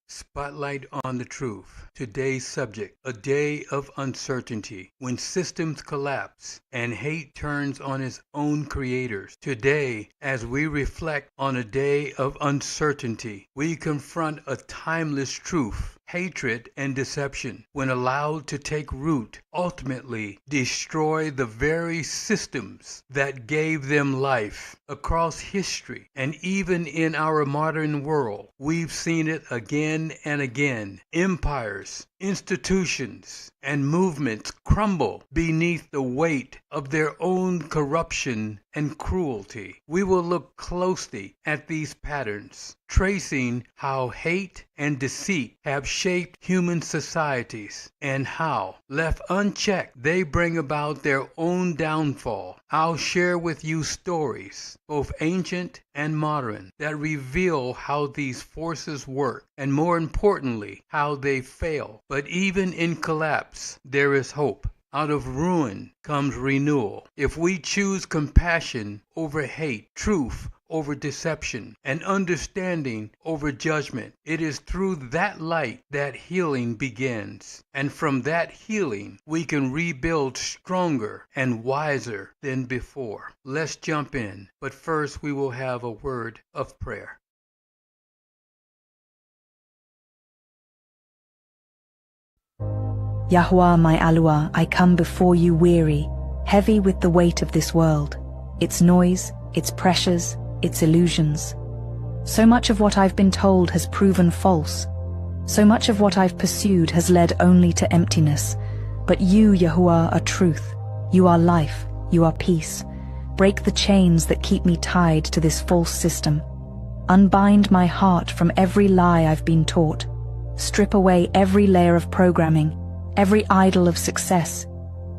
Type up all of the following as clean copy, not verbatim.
Spotlight on the truth. Today's subject, a day of uncertainty, when systems collapse and hate turns on its own creators. Today, as we reflect on a day of uncertainty, we confront a timeless truth. Hatred and deception, when allowed to take root, ultimately destroy the very systems that gave them life. Across history, and even in our modern world, we've seen it again and again. Empires, institutions, and movements crumble beneath the weight of their own corruption and cruelty. We will look closely at these patterns, tracing how hate and deceit have shaped human societies and how, left unchecked, they bring about their own downfall. I'll share with you stories, both ancient and modern, that reveal how these forces work and, more importantly, how they fail. But even in collapse, there is hope. Out of ruin comes renewal. If we choose compassion over hate, truth over deception, and understanding over judgment, it is through that light that healing begins. And from that healing, we can rebuild stronger and wiser than before. Let's jump in. But first, we will have a word of prayer. Yahuwah, my Alua, I come before you weary, heavy with the weight of this world, its noise, its pressures, its illusions. So much of what I've been told has proven false. So much of what I've pursued has led only to emptiness. But you, Yahuwah, are truth. You are life. You are peace. Break the chains that keep me tied to this false system. Unbind my heart from every lie I've been taught. Strip away every layer of programming, every idol of success,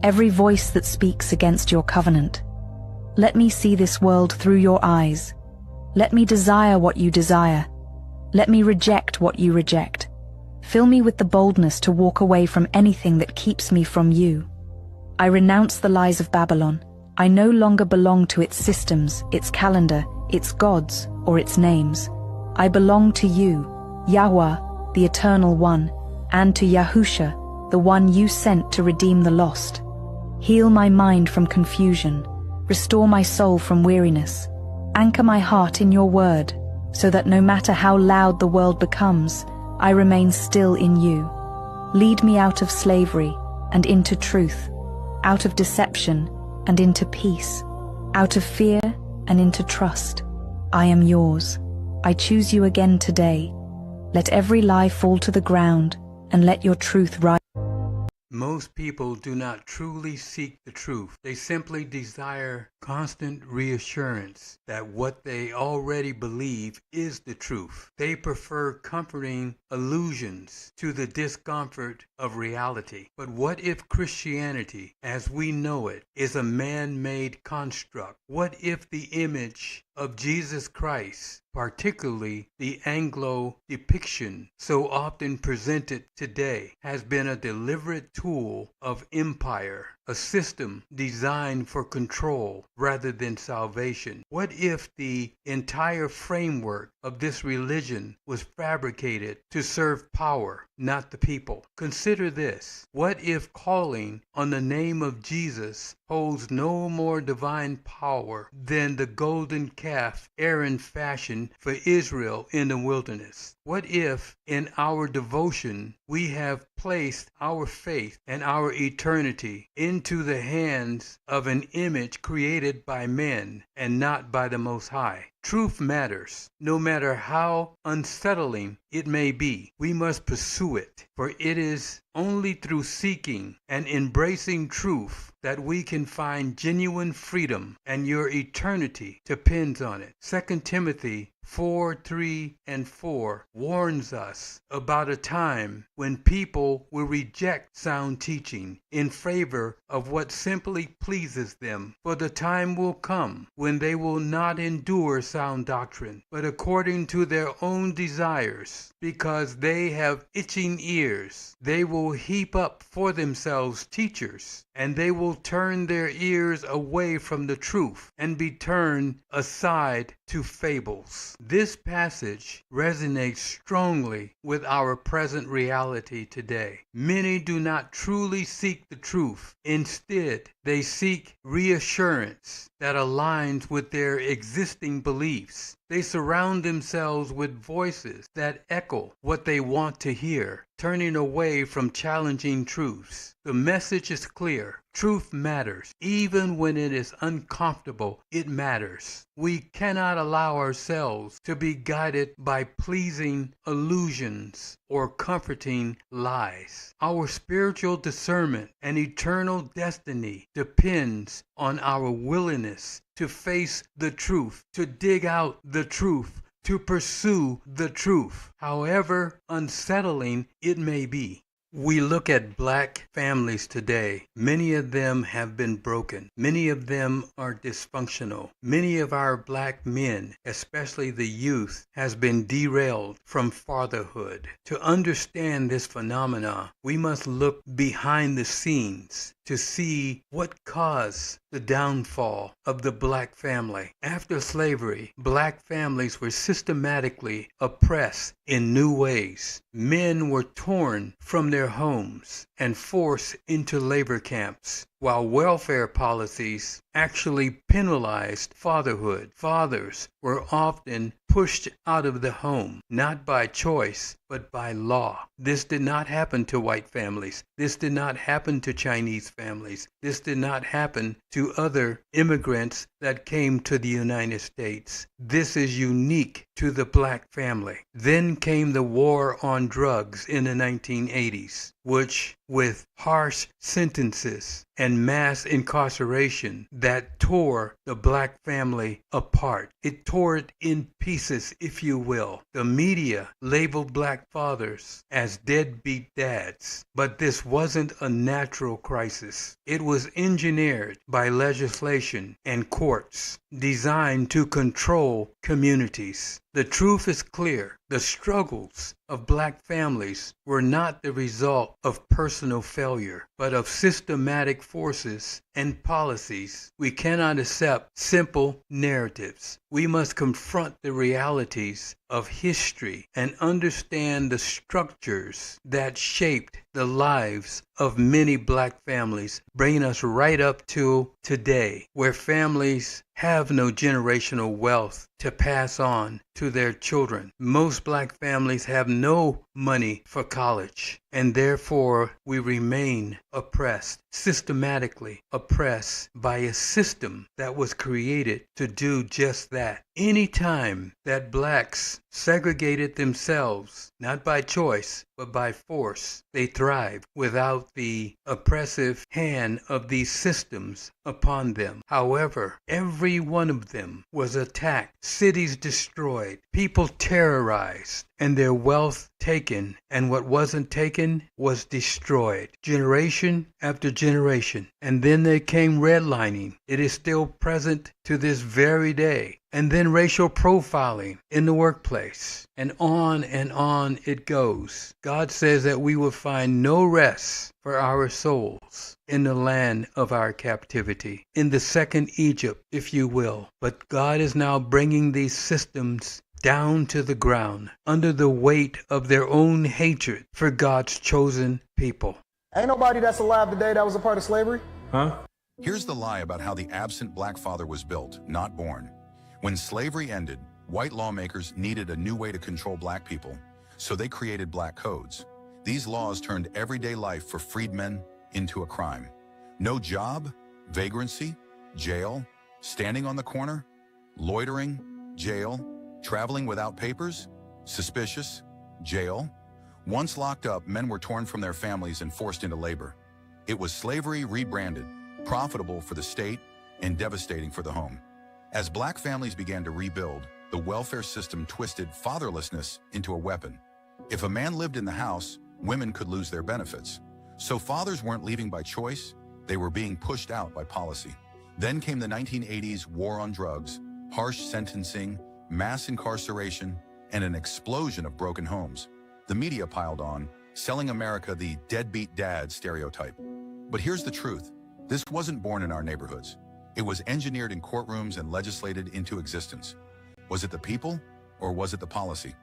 every voice that speaks against your covenant. Let me see this world through your eyes. Let me desire what you desire. Let me reject what you reject. Fill me with the boldness to walk away from anything that keeps me from you. I renounce the lies of Babylon. I no longer belong to its systems, its calendar, its gods, or its names. I belong to you, Yahweh, the Eternal One, and to Yahusha, the one you sent to redeem the lost. Heal my mind from confusion. Restore my soul from weariness. Anchor my heart in your word, so that no matter how loud the world becomes, I remain still in you. Lead me out of slavery and into truth, out of deception and into peace, out of fear and into trust. I am yours. I choose you again today. Let every lie fall to the ground, and let your truth rise. Most people do not truly seek the truth. They simply desire constant reassurance that what they already believe is the truth. They prefer comforting illusions to the discomfort of reality. But what if Christianity, as we know it, is a man-made construct? What if the image of Jesus Christ, particularly the Anglo depiction so often presented today, has been a deliberate tool of empire, a system designed for control rather than salvation? What if the entire framework of this religion was fabricated to serve power, not the people? Consider this. What if calling on the name of Jesus holds no more divine power than the golden calf Aaron fashioned for Israel in the wilderness? What if in our devotion we have placed our faith and our eternity into the hands of an image created by men and not by the Most High? Truth matters, no matter how unsettling it may be. We must pursue it, for it is only through seeking and embracing truth that we can find genuine freedom, and your eternity depends on it. 2 Timothy 4:3-4 warns us about a time when people will reject sound teaching in favor of what simply pleases them. For the time will come when they will not endure sound doctrine, but according to their own desires, because they have itching ears, they will heap up for themselves teachers, and they will turn their ears away from the truth and be turned aside to fables. This passage resonates strongly with our present reality today. Many do not truly seek the truth. Instead, they seek reassurance that aligns with their existing beliefs. They surround themselves with voices that echo what they want to hear, turning away from challenging truths. The message is clear. Truth matters. Even when it is uncomfortable, it matters. We cannot allow ourselves to be guided by pleasing illusions or comforting lies. Our spiritual discernment and eternal destiny depends on our willingness to face the truth, to dig out the truth, to pursue the truth, however unsettling it may be. We look at black families today. Many of them have been broken. Many of them are dysfunctional. Many of our black men, especially the youth, has been derailed from fatherhood. To understand this phenomena, we must look behind the scenes to see what caused the downfall of the black family. After slavery, black families were systematically oppressed in new ways. Men were torn from their homes and forced into labor camps, while welfare policies actually penalized fatherhood. Fathers were often pushed out of the home, not by choice, but by law. This did not happen to white families. This did not happen to Chinese families. This did not happen to other immigrants that came to the United States. This is unique to the black family. Then came the war on drugs in the 1980s, which, with harsh sentences and mass incarceration, that tore the black family apart. It tore it in pieces, if you will. The media labeled black fathers as deadbeat dads, but this wasn't a natural crisis. It was engineered by legislation and courts designed to control communities. The truth is clear. The struggles of black families were not the result of personal failure, but of systematic forces and policies. We cannot accept simple narratives. We must confront the realities of history and understand the structures that shaped the lives of many black families, bringing us right up to today, where families have no generational wealth to pass on to their children. Most black families have no money for college, and therefore we remain oppressed, systematically oppressed by a system that was created to do just that. Any time that blacks segregated themselves, not by choice, but by force, they thrived without the oppressive hand of these systems upon them. However, every one of them was attacked, cities destroyed, people terrorized, and their wealth taken, and what wasn't taken was destroyed, generation after generation. And then there came redlining. It is still present to this very day. And then racial profiling in the workplace, and on it goes. God says that we will find no rest for our souls in the land of our captivity, in the second Egypt, if you will. But God is now bringing these systems down to the ground under the weight of their own hatred for God's chosen people. Ain't nobody that's alive today that was a part of slavery. Huh? Here's the lie about how the absent black father was built, not born. When slavery ended, white lawmakers needed a new way to control black people, so they created black codes. These laws turned everyday life for freedmen into a crime. No job, vagrancy, jail, standing on the corner, loitering, jail, traveling without papers, suspicious, jail. Once locked up, men were torn from their families and forced into labor. It was slavery rebranded, profitable for the state and devastating for the home. As black families began to rebuild, the welfare system twisted fatherlessness into a weapon. If a man lived in the house, women could lose their benefits. So fathers weren't leaving by choice, they were being pushed out by policy. Then came the 1980s war on drugs, harsh sentencing, mass incarceration, and an explosion of broken homes. The media piled on, selling America the deadbeat dad stereotype. But here's the truth. This wasn't born in our neighborhoods. It was engineered in courtrooms and legislated into existence. Was it the people, or was it the policy?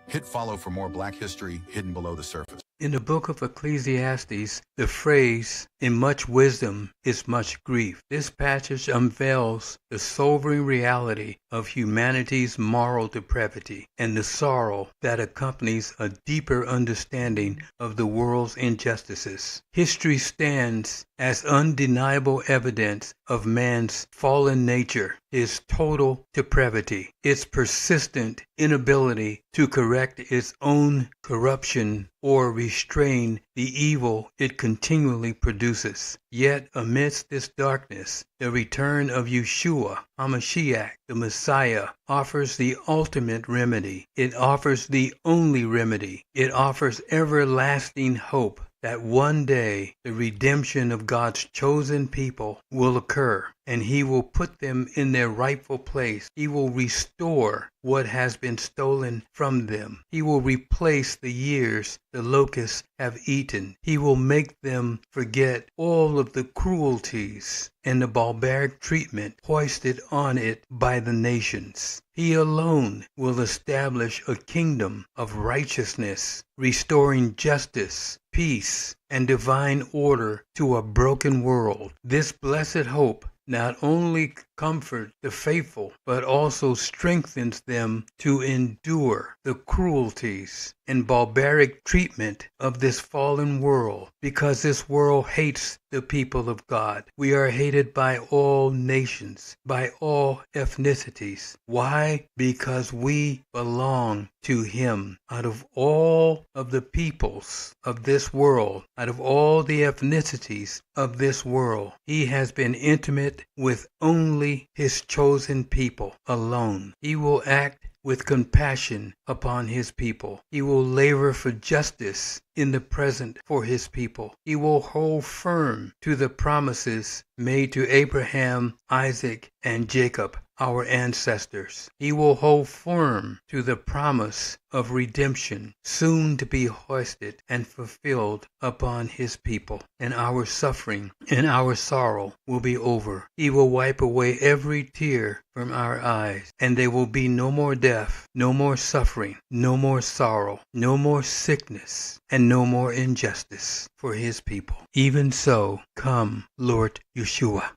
Hit follow for more Black history hidden below the surface. In the book of Ecclesiastes, the phrase, "in much wisdom is much grief." This passage unveils the sobering reality of humanity's moral depravity and the sorrow that accompanies a deeper understanding of the world's injustices. History stands as undeniable evidence of man's fallen nature, his total depravity, its persistent inability to correct its own corruption or restrain the evil it continually produces. Yet amidst this darkness, the return of Yeshua, HaMashiach, the Messiah, offers the ultimate remedy. It offers the only remedy. It offers everlasting hope that one day the redemption of God's chosen people will occur, and He will put them in their rightful place. He will restore what has been stolen from them. He will replace the years the locusts have eaten. He will make them forget all of the cruelties and the barbaric treatment hoisted on it by the nations. He alone will establish a kingdom of righteousness, restoring justice, peace, and divine order to a broken world. This blessed hope not only comforts the faithful, but also strengthens them to endure the cruelties and barbaric treatment of this fallen world, because this world hates the people of God. We are hated by all nations, by all ethnicities. Why? Because we belong to Him. Out of all of the peoples of this world, out of all the ethnicities of this world, He has been intimate with only His chosen people alone. He will act with compassion upon His people. He will labor for justice in the present for His people. He will hold firm to the promises made to Abraham, Isaac, and Jacob, our ancestors. He will hold firm to the promise of redemption, soon to be hoisted and fulfilled upon His people, and our suffering and our sorrow will be over. He will wipe away every tear from our eyes, and there will be no more death, no more suffering, no more sorrow, no more sickness, and no more injustice for His people. Even so, come, Lord Yeshua.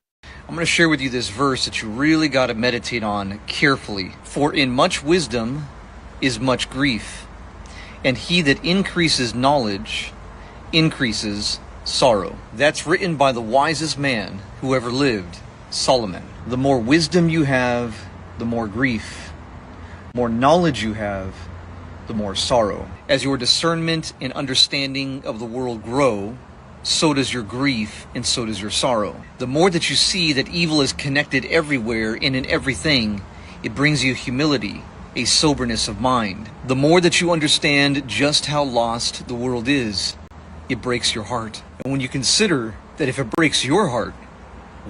I'm going to share with you this verse that you really got to meditate on carefully. For in much wisdom is much grief, and he that increases knowledge increases sorrow. That's written by the wisest man who ever lived, Solomon. The more wisdom you have, the more grief. More knowledge you have, the more sorrow. As your discernment and understanding of the world grow, so does your grief and so does your sorrow. The more that you see that evil is connected everywhere and in everything, it brings you humility, a soberness of mind. The more that you understand just how lost the world is, it breaks your heart. And when you consider that if it breaks your heart,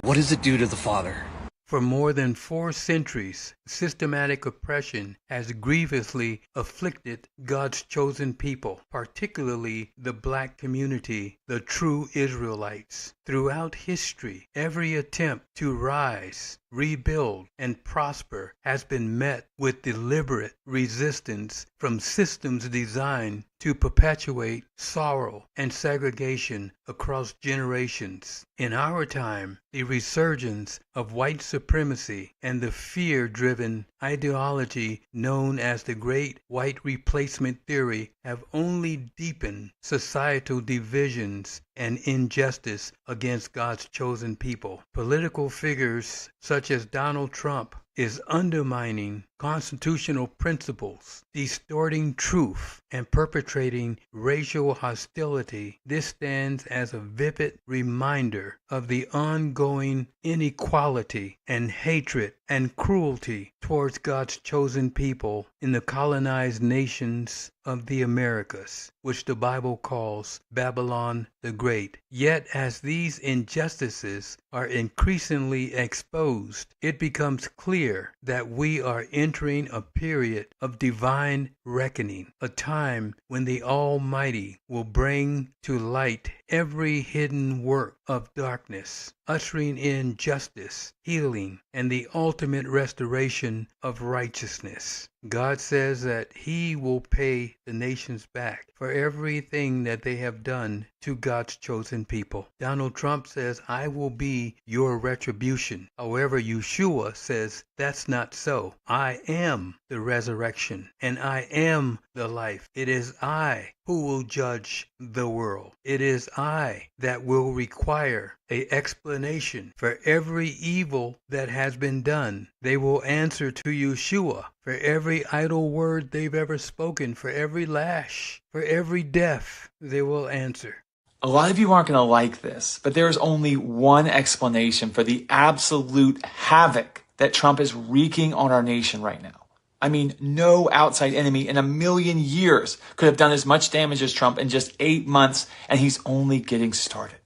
what does it do to the Father? For more than 4 centuries, systematic oppression has grievously afflicted God's chosen people, particularly the black community, the true Israelites. Throughout history, every attempt to rise, rebuild, and prosper has been met with deliberate resistance from systems designed to perpetuate sorrow and segregation across generations. In our time, the resurgence of white supremacy and the fear-driven ideology known as the Great White Replacement Theory have only deepened societal divisions and injustice against God's chosen people. Political figures such as Donald Trump is undermining constitutional principles, distorting truth, and perpetrating racial hostility. This stands as a vivid reminder of the ongoing inequality and hatred and cruelty towards God's chosen people in the colonized nations of the Americas, which the Bible calls Babylon the Great. Yet as these injustices are increasingly exposed, it becomes clear that we are entering a period of divine reckoning, a time when the Almighty will bring to light every hidden work of darkness, ushering in justice, healing, and the ultimate restoration of righteousness. God says that He will pay the nations back for everything that they have done to God's chosen people. Donald Trump says, I will be your retribution. However, Yeshua says, that's not so. I am the resurrection, and I am the life. It is I who will judge the world. It is I that will require an explanation for every evil that has been done. They will answer to Yeshua for every idle word they've ever spoken, for every lash, for every death, they will answer. A lot of you aren't going to like this, but there is only one explanation for the absolute havoc that Trump is wreaking on our nation right now. I mean, no outside enemy in a million years could have done as much damage as Trump in just 8 months, and he's only getting started.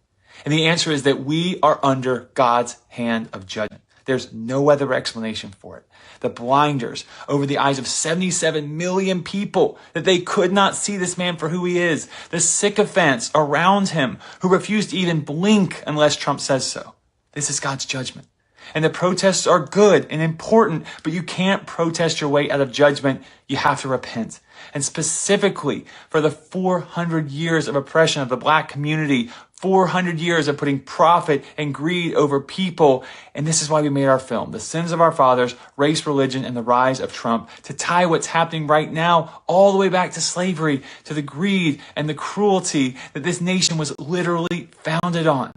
And the answer is that we are under God's hand of judgment. There's no other explanation for it. The blinders over the eyes of 77 million people, that they could not see this man for who he is. The sycophants around him who refuse to even blink unless Trump says so. This is God's judgment. And the protests are good and important, but you can't protest your way out of judgment. You have to repent. And specifically for the 400 years of oppression of the black community, 400 years of putting profit and greed over people. And this is why we made our film, The Sins of Our Fathers, Race, Religion, and the Rise of Trump, to tie what's happening right now all the way back to slavery, to the greed and the cruelty that this nation was literally founded on.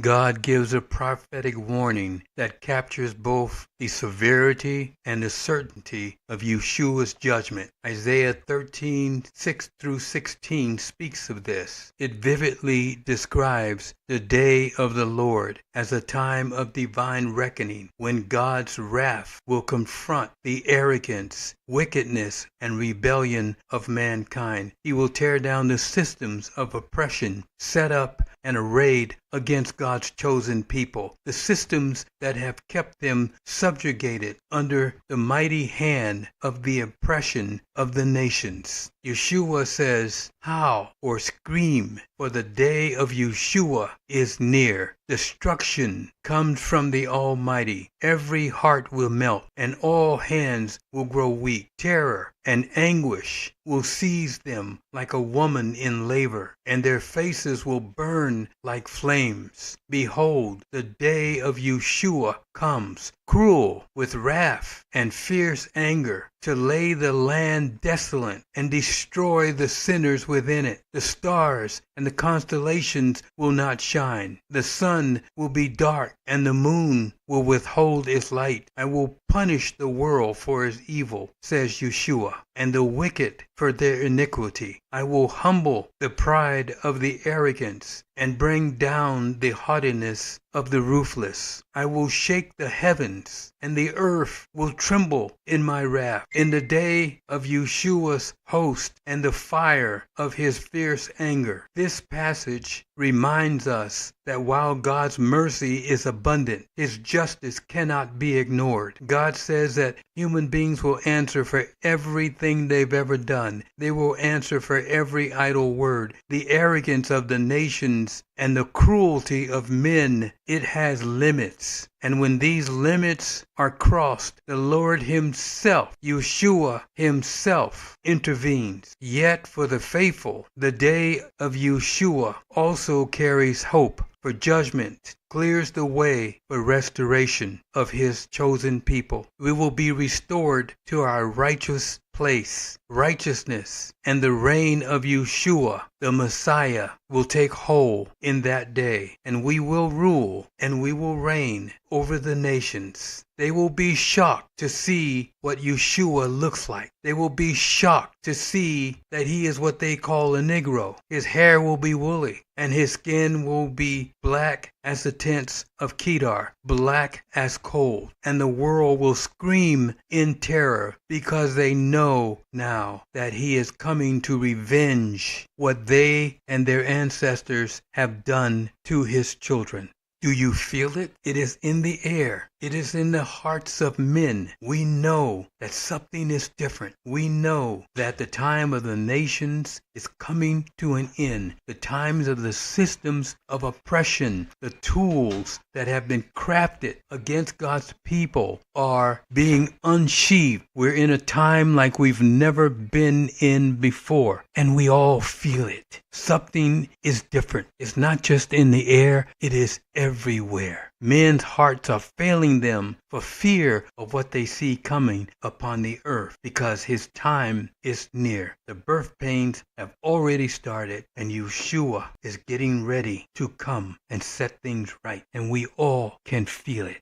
God gives a prophetic warning that captures both the severity and the certainty of Yeshua's judgment. Isaiah 13:6-16 speaks of this. It vividly describes the day of the Lord as a time of divine reckoning, when God's wrath will confront the arrogance, wickedness, and rebellion of mankind. He will tear down the systems of oppression set up and arrayed against God's chosen people, the systems that have kept them subjugated under the mighty hand of the oppression of the nations. Yeshua says, howl or scream, for the day of Yeshua is near. Destruction comes from the Almighty. Every heart will melt, and all hands will grow weak. Terror and anguish will seize them like a woman in labor, and their faces will burn like flames. Behold, the day of Yeshua comes, cruel with wrath and fierce anger, to lay the land desolate and destroy the sinners within it. The stars and the constellations will not shine. The sun will be dark, and the moon will withhold its light. I will punish the world for its evil, says Yeshua, and the wicked for their iniquity. I will humble the pride of the arrogance and bring down the haughtiness of the ruthless. I will shake the heavens, and the earth will tremble in my wrath. In the day of Yeshua's host and the fire of his fierce anger. This passage reminds us that while God's mercy is abundant, his justice cannot be ignored. God says that human beings will answer for everything they've ever done. They will answer for every idle word. The arrogance of the nations and the cruelty of men, it has limits. And when these limits are crossed, the Lord himself, Yeshua himself, intervenes. Yet for the faithful, the day of Yeshua also carries hope, for judgment clears the way for restoration of his chosen people. We will be restored to our righteous place. Righteousness and the reign of Yeshua, the Messiah, will take hold in that day, and we will rule and we will reign over the nations. They will be shocked to see what Yeshua looks like. They will be shocked to see that he is what they call a Negro. His hair will be woolly, and his skin will be black as the tents of Kedar, black as coal. And the world will scream in terror, because they know now that he is coming to revenge what they and their ancestors have done to his children. Do you feel it? It is in the air. It is in the hearts of men. We know that something is different. We know that the time of the nations is coming to an end. The times of the systems of oppression, the tools that have been crafted against God's people are being unsheathed. We're in a time like we've never been in before, and we all feel it. Something is different. It's not just in the air, it is everywhere. Men's hearts are failing them for fear of what they see coming upon the earth, because his time is near. The birth pains have already started, and Yeshua is getting ready to come and set things right, and we all can feel it.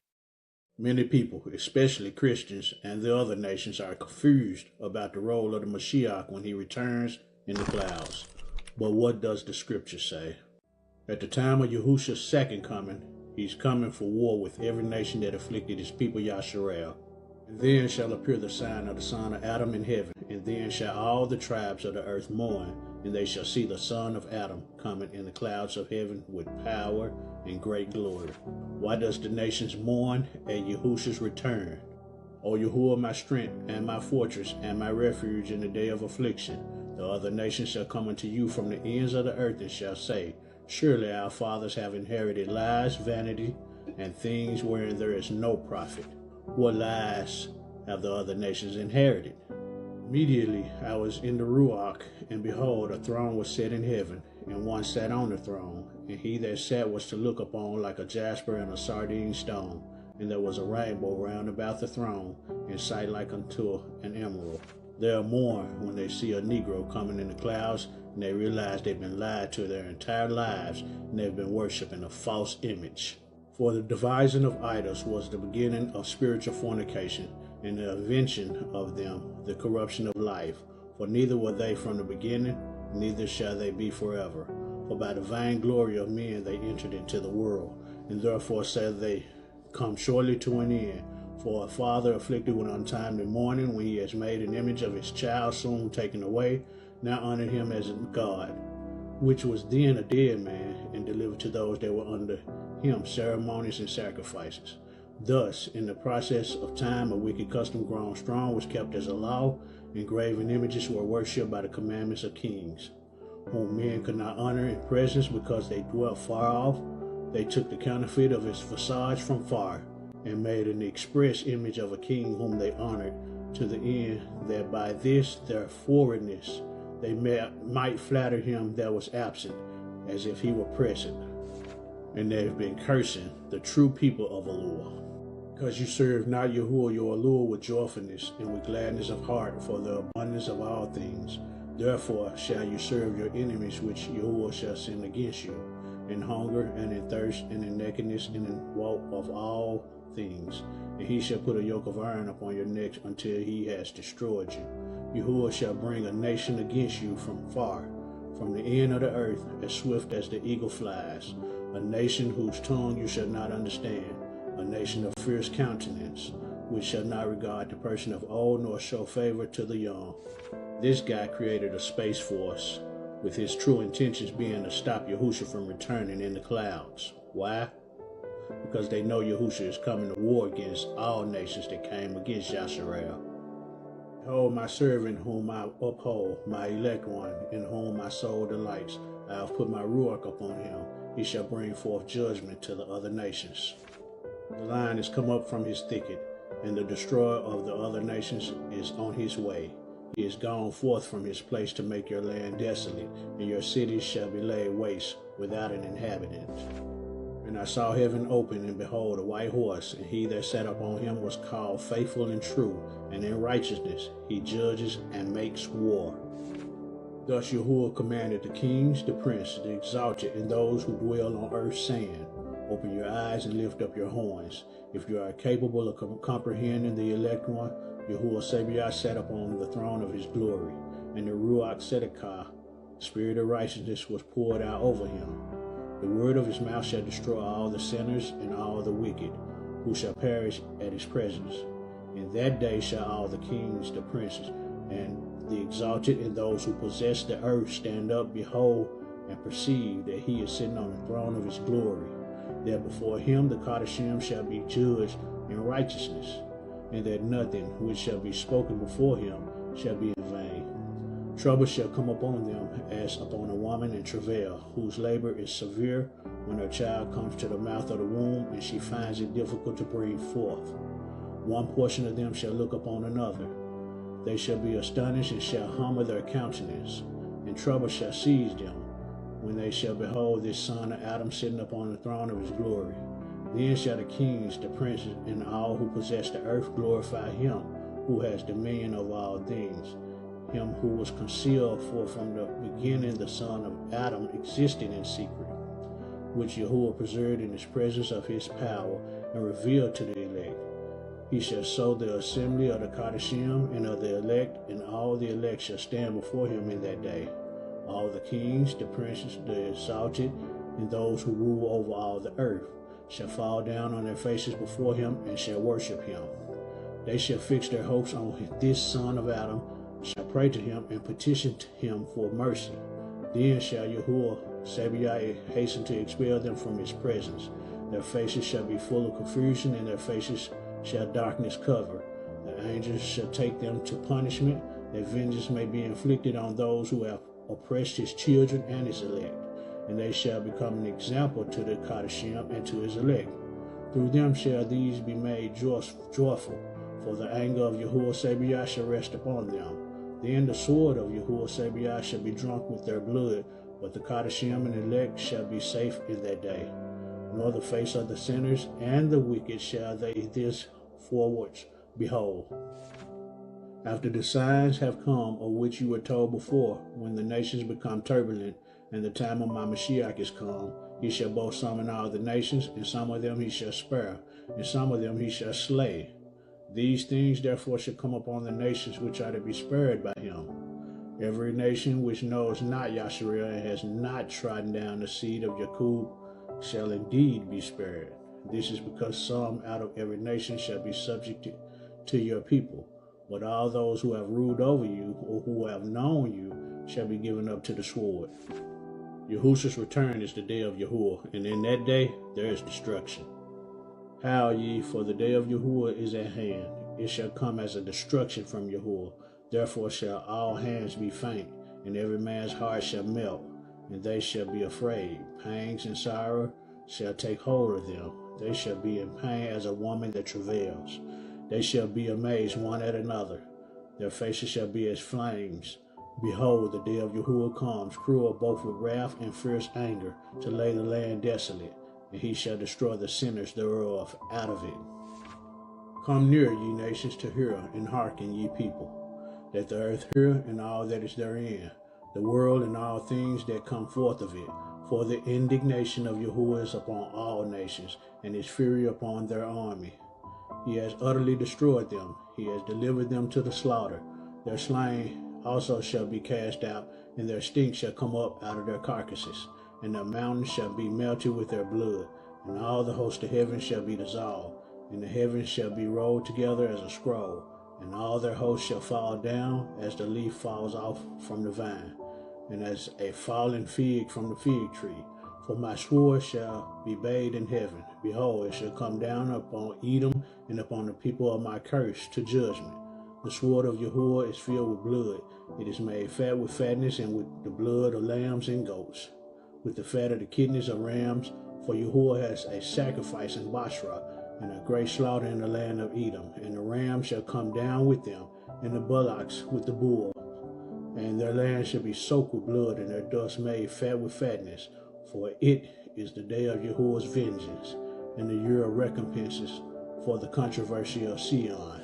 Many people, especially Christians and the other nations, are confused about the role of the Mashiach when he returns in the clouds. But what does the scripture say? At the time of Yahushua's second coming, he's coming for war with every nation that afflicted his people Yasharel. And then shall appear the sign of the son of Adam in heaven, and then shall all the tribes of the earth mourn, and they shall see the son of Adam coming in the clouds of heaven with power and great glory. Why does the nations mourn at Yahushua's return? O Yahuwah, my strength and my fortress and my refuge in the day of affliction. The other nations shall come unto you from the ends of the earth and shall say, surely our fathers have inherited lies, vanity, and things wherein there is no profit. What lies have the other nations inherited? Immediately I was in the Ruach, and behold, a throne was set in heaven, and one sat on the throne, and he that sat was to look upon like a jasper and a sardine stone, and there was a rainbow round about the throne, in sight like unto an emerald. They'll mourn when they see a Negro coming in the clouds, and they realize they've been lied to their entire lives, and they've been worshiping a false image. For the devising of idols was the beginning of spiritual fornication, and the invention of them the corruption of life. For neither were they from the beginning, neither shall they be forever. For by the vainglory of men they entered into the world, and therefore said they come shortly to an end. For a father afflicted with untimely mourning, when he has made an image of his child soon taken away, now honored him as a God, which was then a dead man, and delivered to those that were under him ceremonies and sacrifices. Thus, in the process of time, a wicked custom grown strong was kept as a law, and graven images were worshipped by the commandments of kings, whom men could not honor in presence because they dwelt far off. They took the counterfeit of his visage from far, and made an express image of a king whom they honored, to the end that by this their forwardness they might flatter him that was absent, as if he were present. And they have been cursing the true people of Allur, because you serve not Yahuwah your Allur with joyfulness and with gladness of heart for the abundance of all things. Therefore shall you serve your enemies, which Yahuwah shall send against you, in hunger and in thirst and in nakedness and in want of all things. And he shall put a yoke of iron upon your necks until he has destroyed you. Yahuwah shall bring a nation against you from far, from the end of the earth, as swift as the eagle flies. A nation whose tongue you shall not understand, a nation of fierce countenance, which shall not regard the person of old nor show favor to the young. This guy created a space force, with his true intentions being to stop Yahushua from returning in the clouds. Why? Because they know Yahushua is coming to war against all nations that came against Yasharel. Behold, my servant whom I uphold, my elect one, in whom my soul delights. I have put my ruach upon him. He shall bring forth judgment to the other nations. The lion is come up from his thicket, and the destroyer of the other nations is on his way. He is gone forth from his place to make your land desolate, and your cities shall be laid waste without an inhabitant. And I saw heaven open, and behold, a white horse, and he that sat upon him was called Faithful and True, and in righteousness he judges and makes war. Thus Yahuwah commanded the kings, the princes, the exalted, and those who dwell on earth, saying, open your eyes and lift up your horns. If you are capable of comprehending the elect one, Yahuwah Sabaoth sat upon the throne of his glory, and the Ruach Sedekah, spirit of righteousness, was poured out over him. The word of his mouth shall destroy all the sinners and all the wicked, who shall perish at his presence. In that day shall all the kings, the princes, and the exalted, and those who possess the earth stand up, behold, and perceive that he is sitting on the throne of his glory, that before him the Kadashim shall be judged in righteousness, and that nothing which shall be spoken before him shall be in vain. Trouble shall come upon them as upon a woman in travail, whose labor is severe when her child comes to the mouth of the womb, and she finds it difficult to bring forth. One portion of them shall look upon another. They shall be astonished and shall humble their countenance, and trouble shall seize them, when they shall behold this son of Adam sitting upon the throne of his glory. Then shall the kings, the princes, and all who possess the earth glorify him who has dominion over all things, him who was concealed, for from the beginning the son of Adam existed in secret, which Yahuwah preserved in his presence of his power, and revealed to the elect. He shall sow the assembly of the Kadashim and of the elect, and all the elect shall stand before him in that day. All the kings, the princes, the exalted, and those who rule over all the earth shall fall down on their faces before him and shall worship him. They shall fix their hopes on this son of Adam, shall pray to him and petition to him for mercy. Then shall Yahuwah Sabaoth hasten to expel them from his presence. Their faces shall be full of confusion, and their faces shall darkness cover. The angels shall take them to punishment, that vengeance may be inflicted on those who have oppressed his children and his elect, and they shall become an example to the Kadashim and to his elect. Through them shall these be made joyful, for the anger of Yahuwah Sabaoth shall rest upon them. Then the sword of Yahuwah Sabaoth shall be drunk with their blood, but the Kadashim and elect shall be safe in that day. Nor the face of the sinners and the wicked shall they thenceforward behold. After the signs have come, of which you were told before, when the nations become turbulent, and the time of my Mashiach is come, he shall both summon all the nations, and some of them he shall spare, and some of them he shall slay. These things therefore shall come upon the nations which are to be spared by him. Every nation which knows not Yasharel and has not trodden down the seed of Jacob shall indeed be spared. This is because some out of every nation shall be subject to your people. But all those who have ruled over you, or who have known you, shall be given up to the sword. Yahushua's return is the day of Yahuwah, and in that day there is destruction. Howl ye, for the day of Yahuwah is at hand. It shall come as a destruction from Yahuwah. Therefore shall all hands be faint, and every man's heart shall melt, and they shall be afraid. Pangs and sorrow shall take hold of them. They shall be in pain as a woman that travails. They shall be amazed one at another. Their faces shall be as flames. Behold, the day of Yahuwah comes, cruel both with wrath and fierce anger, to lay the land desolate, and he shall destroy the sinners thereof out of it. Come near, ye nations, to hear, and hearken, ye people, that the earth hear, and all that is therein, the world and all things that come forth of it. For the indignation of Yahuwah is upon all nations, and his fury upon their army. He has utterly destroyed them. He has delivered them to the slaughter. Their slain also shall be cast out, and their stink shall come up out of their carcasses, and the mountains shall be melted with their blood, and all the host of heaven shall be dissolved, and the heavens shall be rolled together as a scroll, and all their hosts shall fall down as the leaf falls off from the vine, and as a fallen fig from the fig tree. For my sword shall be bathed in heaven. Behold, it shall come down upon Edom and upon the people of my curse to judgment. The sword of Yahuwah is filled with blood. It is made fat with fatness, and with the blood of lambs and goats, with the fat of the kidneys of rams. For Yahuwah has a sacrifice in Basra, and a great slaughter in the land of Edom. And the rams shall come down with them, and the bullocks with the bull. And their land shall be soaked with blood, and their dust made fat with fatness. For it is the day of Yahuwah's vengeance, and the year of recompenses for the controversy of Sion.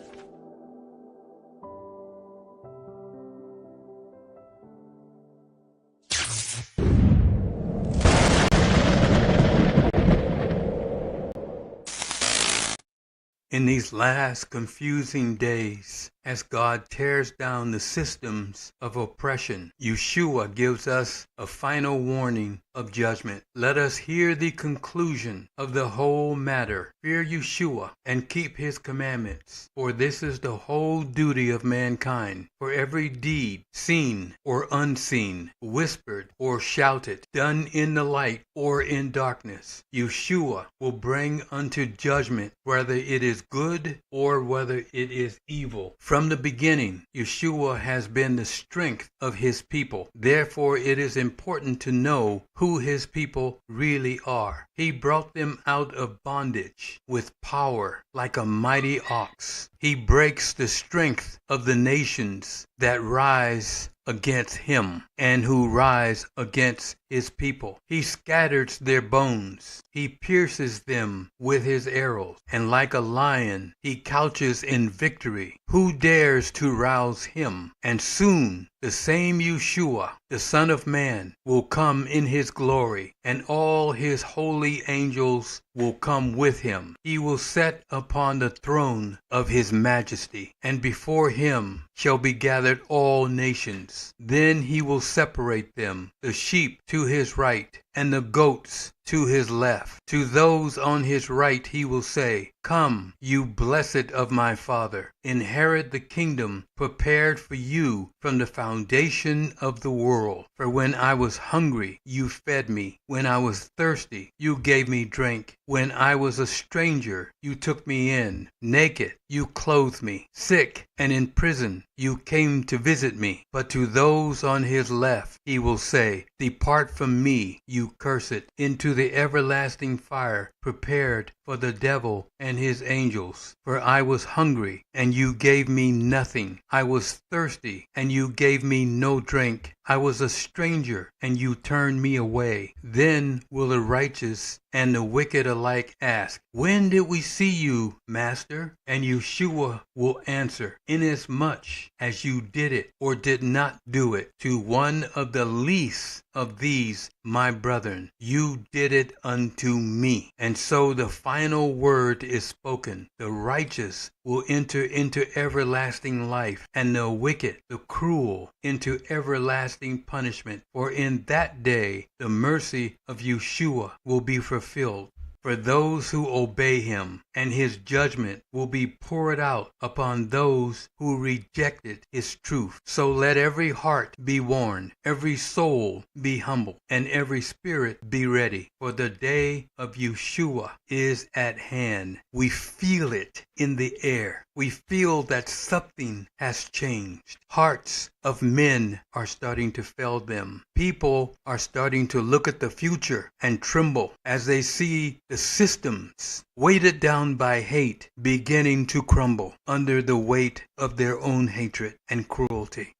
In these last confusing days, as God tears down the systems of oppression. Yeshua gives us a final warning of judgment. Let us hear the conclusion of the whole matter. Fear Yeshua and keep his commandments, for this is the whole duty of mankind. For every deed, seen or unseen, whispered or shouted, done in the light or in darkness, Yeshua will bring unto judgment, whether it is good or whether it is evil. From the beginning, Yeshua has been the strength of his people. Therefore, it is important to know who his people really are. He brought them out of bondage with power like a mighty ox. He breaks the strength of the nations that rise against him and who rise against his people. He scatters their bones. He pierces them with his arrows, and like a lion he couches in victory. Who dares to rouse him? And soon the same Yeshua, the Son of Man, will come in his glory, and all his holy angels will come with him. He will sit upon the throne of his majesty, and before him shall be gathered all nations. Then he will separate them, the sheep to his right, and the goats to his left. To those on his right he will say, Come, you blessed of my Father, inherit the kingdom prepared for you from the foundation of the world. For when I was hungry, you fed me. When I was thirsty, you gave me drink. When I was a stranger, you took me in. Naked, you clothed me. Sick and in prison, you came to visit me. But to those on his left he will say, Depart from me, you cursed, into the everlasting fire prepared for the devil and his angels. For I was hungry, and you gave me nothing. I was thirsty, and you gave me no drink. I was a stranger, and you turned me away. Then will the righteous and the wicked alike ask, When did we see you, Master? And Yeshua will answer, Inasmuch as you did it or did not do it to one of the least of these, my brethren, you did it unto me. And so the final word is spoken. The righteous will enter into everlasting life, and the wicked, the cruel, into everlasting punishment. For in that day the mercy of Yeshua will be fulfilled for those who obey him, and his judgment will be poured out upon those who rejected his truth. So let every heart be warned, every soul be humble, and every spirit be ready, for the day of Yeshua is at hand. We feel it in the air. We feel that something has changed. Hearts of men are starting to fail them. People are starting to look at the future and tremble as they see the systems weighted down by hate beginning to crumble under the weight of their own hatred and cruelty.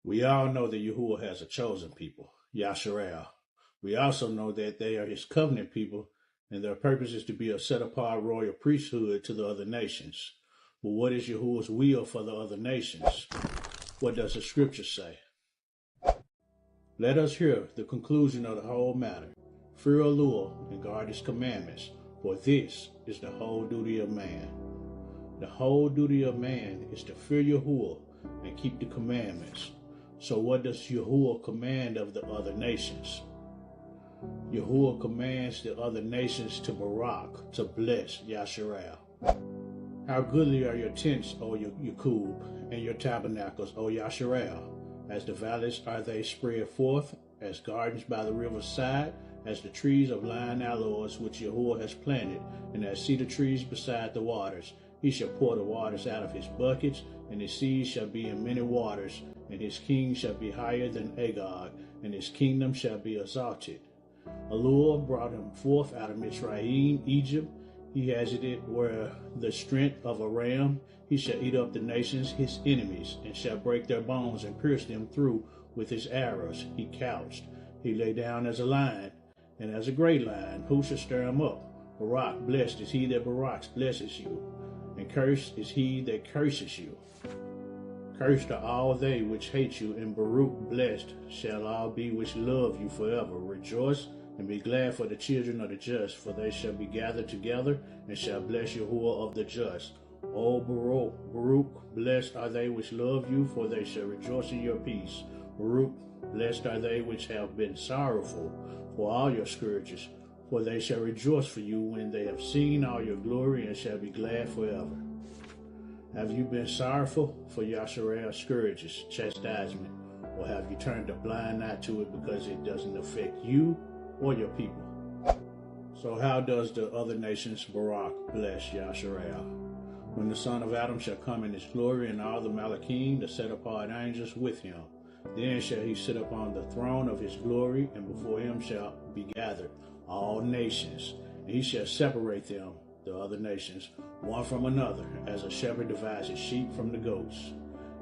We all know that Yahuwah has a chosen people, Yasharel. We also know that they are his covenant people, and their purpose is to be a set-apart royal priesthood to the other nations. But what is Yahuwah's will for the other nations? What does the scripture say? Let us hear the conclusion of the whole matter. Fear Yahuwah and guard his commandments, for this is the whole duty of man. The whole duty of man is to fear Yahuwah and keep the commandments. So what does Yahuwah command of the other nations? Yahuwah commands the other nations to barak, to bless Yasharel. How goodly are your tents, O Yakub, and your tabernacles, O Yasharel. As the valleys are they spread forth, as gardens by the river's side, as the trees of lion aloes which Yahuwah has planted, and as cedar trees beside the waters. He shall pour the waters out of his buckets, and his seas shall be in many waters, and his king shall be higher than Agag, and his kingdom shall be exalted. Allur brought him forth out of Mitzrayim, Egypt. He has it where the strength of a ram. He shall eat up the nations, his enemies, and shall break their bones and pierce them through with his arrows. He couched. He lay down as a lion, and as a great lion. Who shall stir him up? Barak, blessed is he that baraks, blesses you, and cursed is he that curses you. Cursed are all they which hate you, and Baruch, blessed shall all be which love you forever. Rejoice and be glad for the children of the just, for they shall be gathered together, and shall bless Yahuwah of the just. O Baruch, blessed are they which love you, for they shall rejoice in your peace. Baruch, blessed are they which have been sorrowful for all your scourges, for they shall rejoice for you when they have seen all your glory, and shall be glad forever. Have you been sorrowful for Yasharel's scourges, chastisement, or have you turned a blind eye to it because it doesn't affect you or your people? So how does the other nations Barak bless Yasharel? When the son of Adam shall come in his glory, and all the Malachim, the set-apart angels, with him, then shall he sit upon the throne of his glory, and before him shall be gathered all nations. And he shall separate them, the other nations, one from another, as a shepherd divides his sheep from the goats.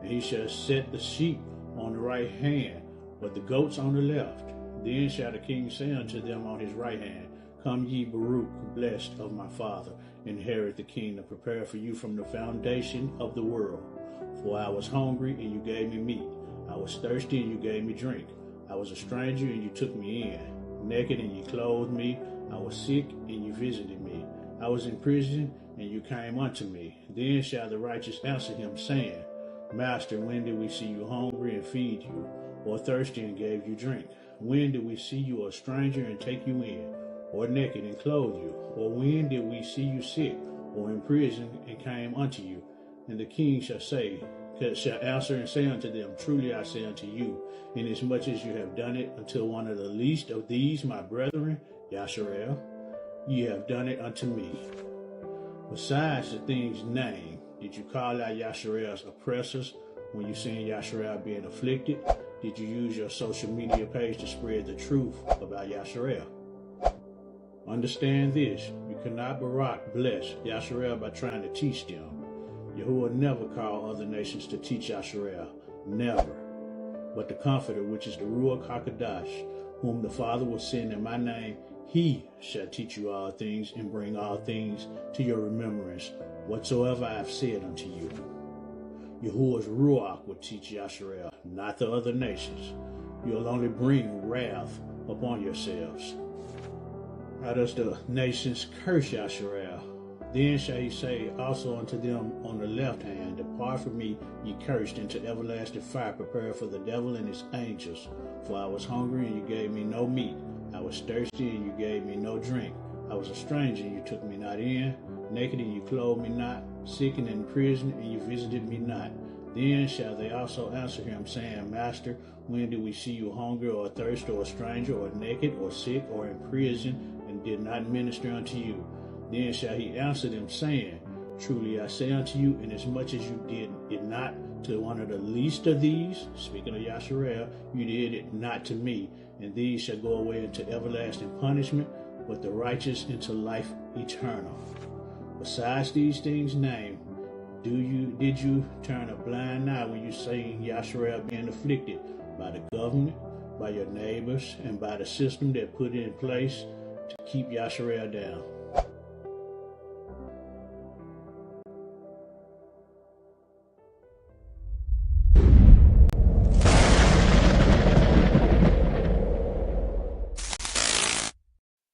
And he shall set the sheep on the right hand, but the goats on the left. Then shall the king say unto them on his right hand, Come ye, Baruch, blessed of my father, inherit the kingdom prepared for you from the foundation of the world. For I was hungry, and you gave me meat. I was thirsty, and you gave me drink. I was a stranger, and you took me in. Naked, and you clothed me. I was sick, and you visited me. I was in prison, and you came unto me. Then shall the righteous answer him, saying, Master, when did we see you hungry and feed you, or thirsty and gave you drink? When did we see you a stranger and take you in, or naked and clothe you? Or when did we see you sick, or in prison and came unto you? And the king shall answer and say unto them, Truly I say unto you, inasmuch as you have done it unto one of the least of these my brethren, Yasharel, ye have done it unto me. Besides the things named, did you call out Yasharel's oppressors when you seen Yasharel being afflicted? Did you use your social media page to spread the truth about Yasharel? Understand this, you cannot Barak bless Yasharel by trying to teach them. Yahuwah never called other nations to teach Yasharel, never. But the Comforter, which is the Ruach HaKodesh, whom the Father will send in my name, he shall teach you all things and bring all things to your remembrance, whatsoever I have said unto you. Yahuwah's Ruach will teach Yasharel, not the other nations. You'll only bring wrath upon yourselves. How does the nations curse Yasharel? Then shall he say also unto them on the left hand, Depart from me, ye cursed, into everlasting fire prepared for the devil and his angels. For I was hungry, and you gave me no meat. I was thirsty, and you gave me no drink. I was a stranger, and you took me not in. Naked, and you clothed me not. Sick and in prison, and you visited me not. Then shall they also answer him, saying, Master, when did we see you hungry, or thirsty, or a stranger, or naked, or sick, or in prison, and did not minister unto you? Then shall he answer them, saying, Truly I say unto you, inasmuch as you did it not to one of the least of these, speaking of Yasharel, you did it not to me. And these shall go away into everlasting punishment, but the righteous into life eternal. Besides these things named, did you turn a blind eye when you seen Yasharel being afflicted by the government, by your neighbors, and by the system that put in place to keep Yasharel down?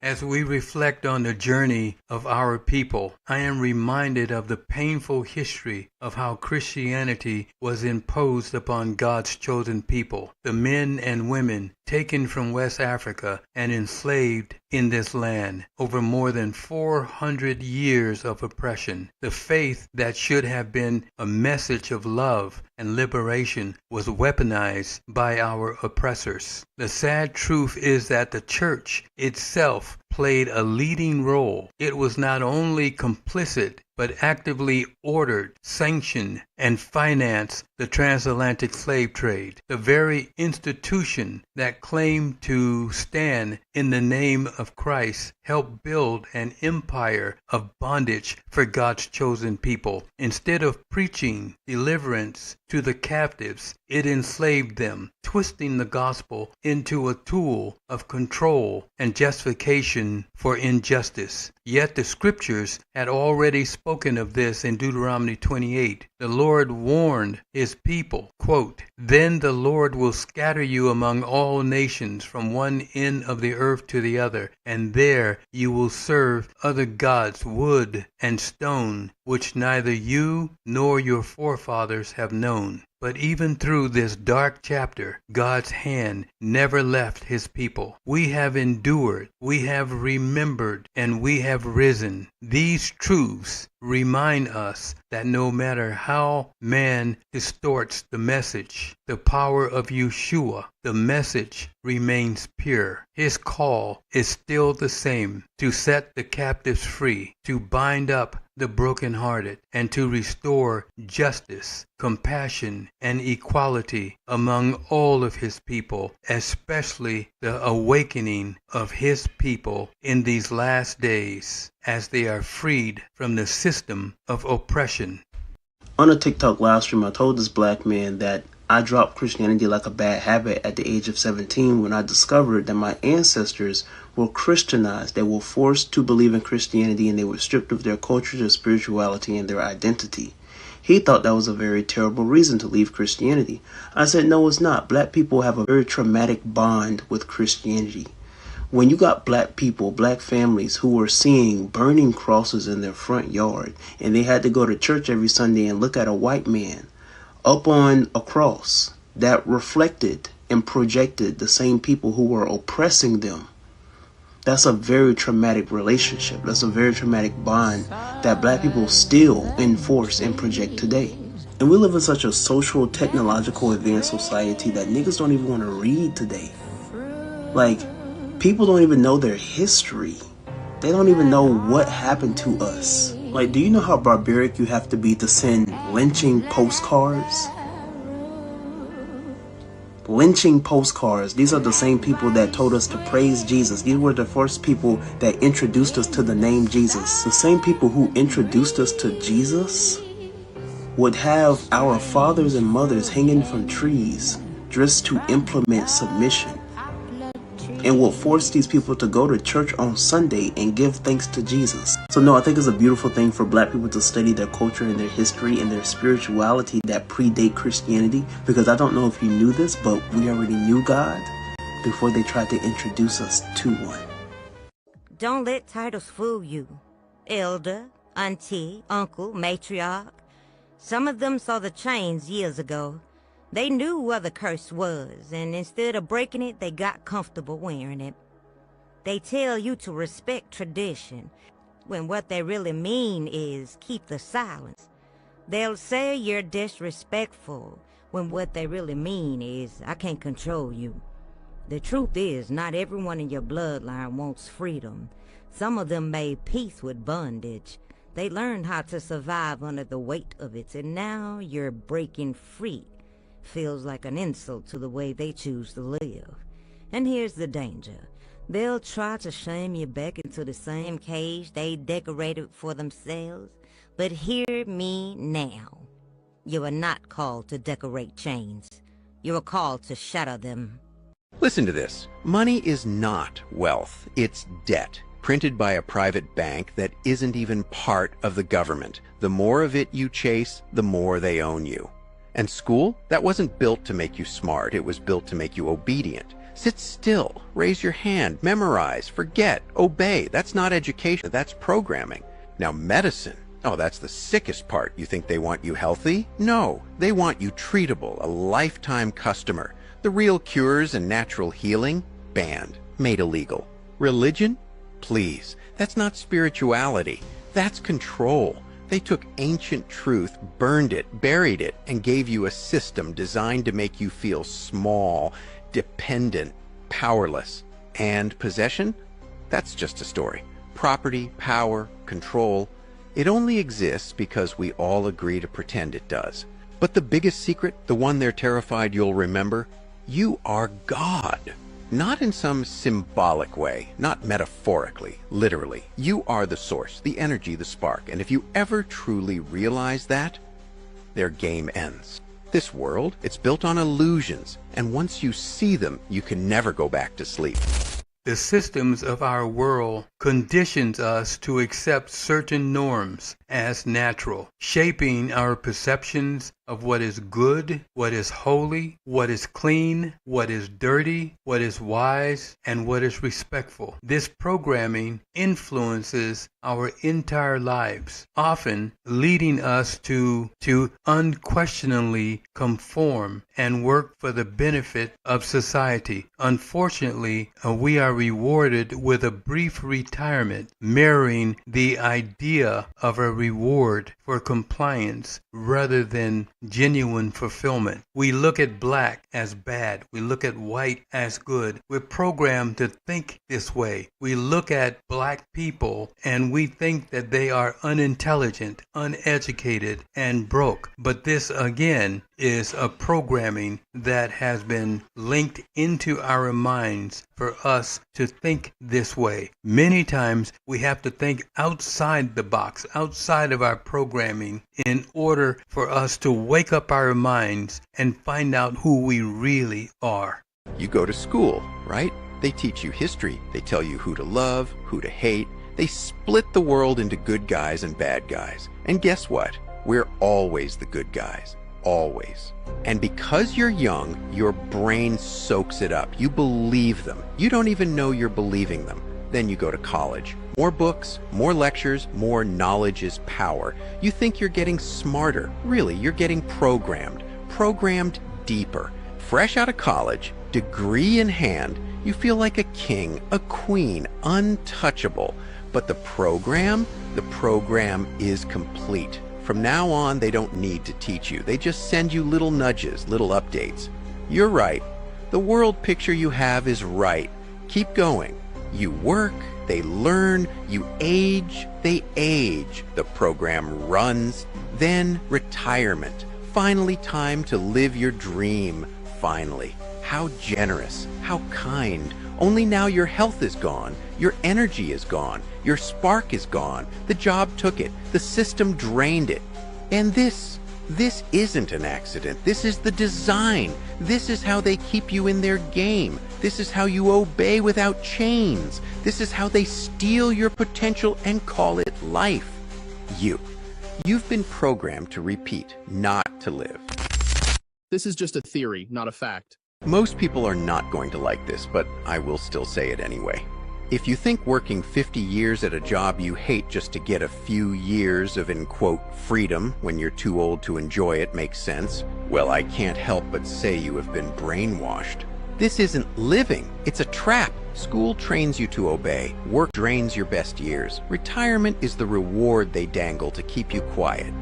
As we reflect on the journey of our people, I am reminded of the painful history of how Christianity was imposed upon God's chosen people, the men and women taken from West Africa and enslaved in this land over more than 400 years of oppression. The faith that should have been a message of love and liberation was weaponized by our oppressors. The sad truth is that the church itself played a leading role. It was not only complicit, but actively ordered, sanctioned, and financed the transatlantic slave trade, the very institution that claimed to stand in the name of Christ helped build an empire of bondage for God's chosen people. Instead of preaching deliverance to the captives, it enslaved them, twisting the gospel into a tool of control and justification for injustice. Yet the scriptures had already spoken of this in Deuteronomy 28, The Lord warned his people, quote, "Then the Lord will scatter you among all nations from one end of the earth to the other, and there you will serve other gods, wood and stone, which neither you nor your forefathers have known." But even through this dark chapter, God's hand never left his people. We have endured, we have remembered, and we have risen. These truths remind us that no matter how man distorts the message, the power of Yeshua, the message remains pure. His call is still the same: to set the captives free, to bind up the brokenhearted, and to restore justice, compassion, and equality among all of his people, especially the awakening of his people in these last days as they are freed from the system of oppression. On a TikTok live stream, I told this black man that I dropped Christianity like a bad habit at the age of 17 when I discovered that my ancestors were Christianized. They were forced to believe in Christianity, and they were stripped of their culture, their spirituality, and their identity. He thought that was a very terrible reason to leave Christianity. I said, no, it's not. Black people have a very traumatic bond with Christianity. When you got black people, black families who were seeing burning crosses in their front yard, and they had to go to church every Sunday and look at a white man up on a cross that reflected and projected the same people who were oppressing them. That's a very traumatic relationship. That's a very traumatic bond that black people still enforce and project today. And we live in such a social, technological, advanced society that niggas don't even want to read today. Like, people don't even know their history. They don't even know what happened to us. Like, do you know how barbaric you have to be to send lynching postcards? Lynching postcards. These are the same people that told us to praise Jesus. These were the first people that introduced us to the name Jesus. The same people who introduced us to Jesus would have our fathers and mothers hanging from trees just to implement submission, and will force these people to go to church on Sunday and give thanks to Jesus. So no, I think it's a beautiful thing for black people to study their culture and their history and their spirituality that predate Christianity, because I don't know if you knew this, but we already knew God before they tried to introduce us to one. Don't let titles fool you. Elder, auntie, uncle, matriarch. Some of them saw the chains years ago. They knew what the curse was, and instead of breaking it, they got comfortable wearing it. They tell you to respect tradition, when what they really mean is keep the silence. They'll say you're disrespectful, when what they really mean is I can't control you. The truth is, not everyone in your bloodline wants freedom. Some of them made peace with bondage. They learned how to survive under the weight of it, and now you're breaking free. Feels like an insult to the way they choose to live. And here's the danger. They'll try to shame you back into the same cage they decorated for themselves. But hear me now. You are not called to decorate chains. You are called to shatter them. Listen to this. Money is not wealth. It's debt, printed by a private bank that isn't even part of the government. The more of it you chase, the more they own you. And school? That wasn't built to make you smart. It was built to make you obedient. Sit still, raise your hand, memorize, forget, obey. That's not education, that's programming. Now medicine, oh, that's the sickest part. You think they want you healthy? No, they want you treatable, a lifetime customer. The real cures and natural healing? Banned, made illegal. Religion? Please, that's not spirituality. That's control. They took ancient truth, burned it, buried it, and gave you a system designed to make you feel small, dependent, powerless. And possession? That's just a story. Property, power, control. It only exists because we all agree to pretend it does. But the biggest secret, the one they're terrified you'll remember, you are God. Not in some symbolic way, not metaphorically, literally. You are the source, the energy, the spark. And if you ever truly realize that, their game ends. This world, it's built on illusions. And once you see them, you can never go back to sleep. The systems of our world conditions us to accept certain norms as natural, shaping our perceptions of what is good, what is holy, what is clean, what is dirty, what is wise, and what is respectful. This programming influences our entire lives, often leading us to unquestioningly conform and work for the benefit of society. Unfortunately, we are rewarded with a brief retirement, mirroring the idea of a reward for compliance rather than genuine fulfillment. We look at black as bad. We look at white as good. We're programmed to think this way. We look at black people and we think that they are unintelligent, uneducated, and broke. But this again is a programming that has been linked into our minds for us to think this way. Many times we have to think outside the box, outside of our programming, in order for us to wake up our minds and find out who we really are. You go to school, right? They teach you history. They tell you who to love, who to hate. They split the world into good guys and bad guys. And guess what? We're always the good guys. Always. And because you're young, your brain soaks it up. You believe them. You don't even know you're believing them. Then you go to college. More books, more lectures, more knowledge is power. You think you're getting smarter. Really, you're getting programmed. Programmed deeper. Fresh out of college, degree in hand, you feel like a king, a queen, untouchable. But the program is complete. From now on, they don't need to teach you. They just send you little nudges, little updates. You're right. The world picture you have is right. Keep going. You work, they learn, you age, they age. The program runs. Then retirement. Finally time to live your dream. Finally. How generous, how kind. Only now your health is gone, your energy is gone, your spark is gone, the job took it, the system drained it. And this isn't an accident. This is the design. This is how they keep you in their game. This is how you obey without chains. This is how they steal your potential and call it life. You've been programmed to repeat, not to live. This is just a theory, not a fact. Most people are not going to like this, but I will still say it anyway. If you think working 50 years at a job you hate just to get a few years of, in quote, freedom when you're too old to enjoy it makes sense, well, I can't help but say you have been brainwashed. This isn't living. It's a trap. School trains you to obey. Work drains your best years. Retirement is the reward they dangle to keep you quiet.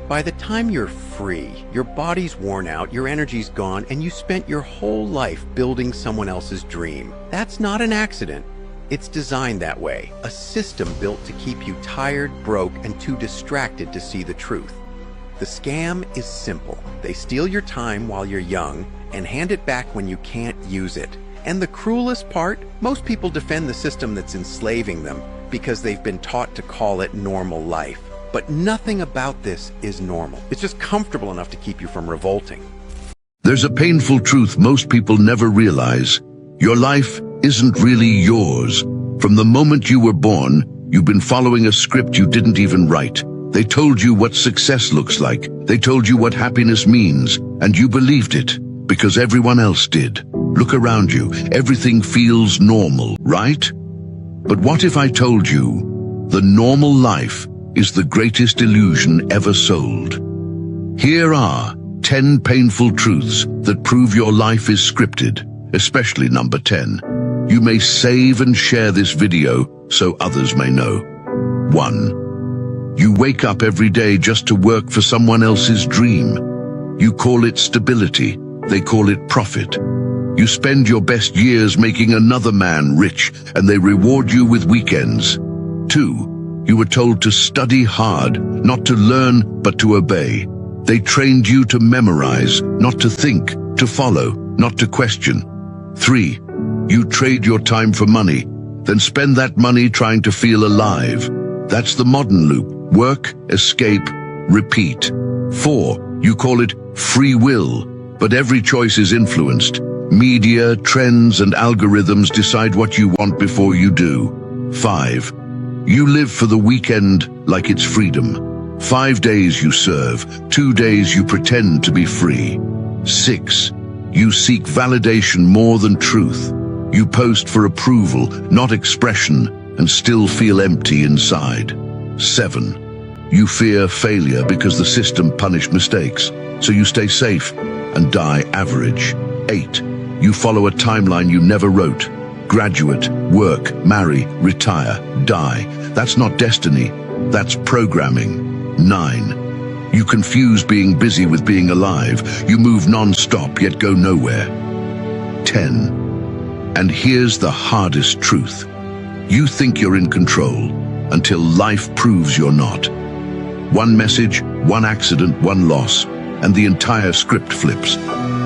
By the time you're free, your body's worn out, your energy's gone, and you spent your whole life building someone else's dream. That's not an accident. It's designed that way, a system built to keep you tired, broke, and too distracted to see the truth. The scam is simple. They steal your time while you're young and hand it back when you can't use it. And the cruelest part, most people defend the system that's enslaving them because they've been taught to call it normal life. But nothing about this is normal. It's just comfortable enough to keep you from revolting. There's a painful truth most people never realize. Your life isn't really yours. From the moment you were born, you've been following a script you didn't even write. They told you what success looks like. They told you what happiness means, and you believed it because everyone else did. Look around you. Everything feels normal, right? But what if I told you the normal life is the greatest illusion ever sold? Here are 10 painful truths that prove your life is scripted, especially number 10. You may save and share this video so others may know. 1. You wake up every day just to work for someone else's dream. You call it stability. They call it profit. You spend your best years making another man rich, and they reward you with weekends. 2. You were told to study hard, not to learn, but to obey. They trained you to memorize, not to think, to follow, not to question. 3. You trade your time for money, then spend that money trying to feel alive. That's the modern loop. Work, escape, repeat. 4. You call it free will, but every choice is influenced. Media, trends, and algorithms decide what you want before you do. 5. You live for the weekend like it's freedom. 5 days you serve, 2 days you pretend to be free. 6. You seek validation more than truth. You post for approval, not expression, and still feel empty inside. 7. You fear failure because the system punished mistakes, so you stay safe and die average. 8. You follow a timeline you never wrote. Graduate, work, marry, retire, die. That's not destiny, that's programming. 9. You confuse being busy with being alive. You move non-stop yet go nowhere. 10. And here's the hardest truth. You think you're in control until life proves you're not. One message, one accident, one loss, and the entire script flips.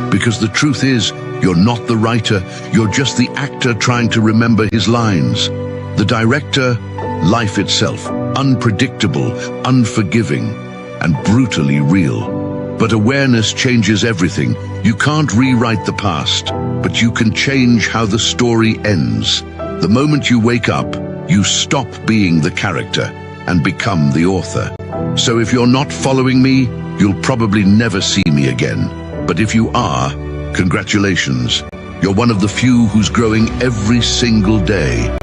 Because the truth is, you're not the writer, you're just the actor trying to remember his lines. The director, life itself, unpredictable, unforgiving, and brutally real. But awareness changes everything. You can't rewrite the past, but you can change how the story ends. The moment you wake up, you stop being the character and become the author. So if you're not following me, you'll probably never see me again. But if you are, congratulations. You're one of the few who's growing every single day.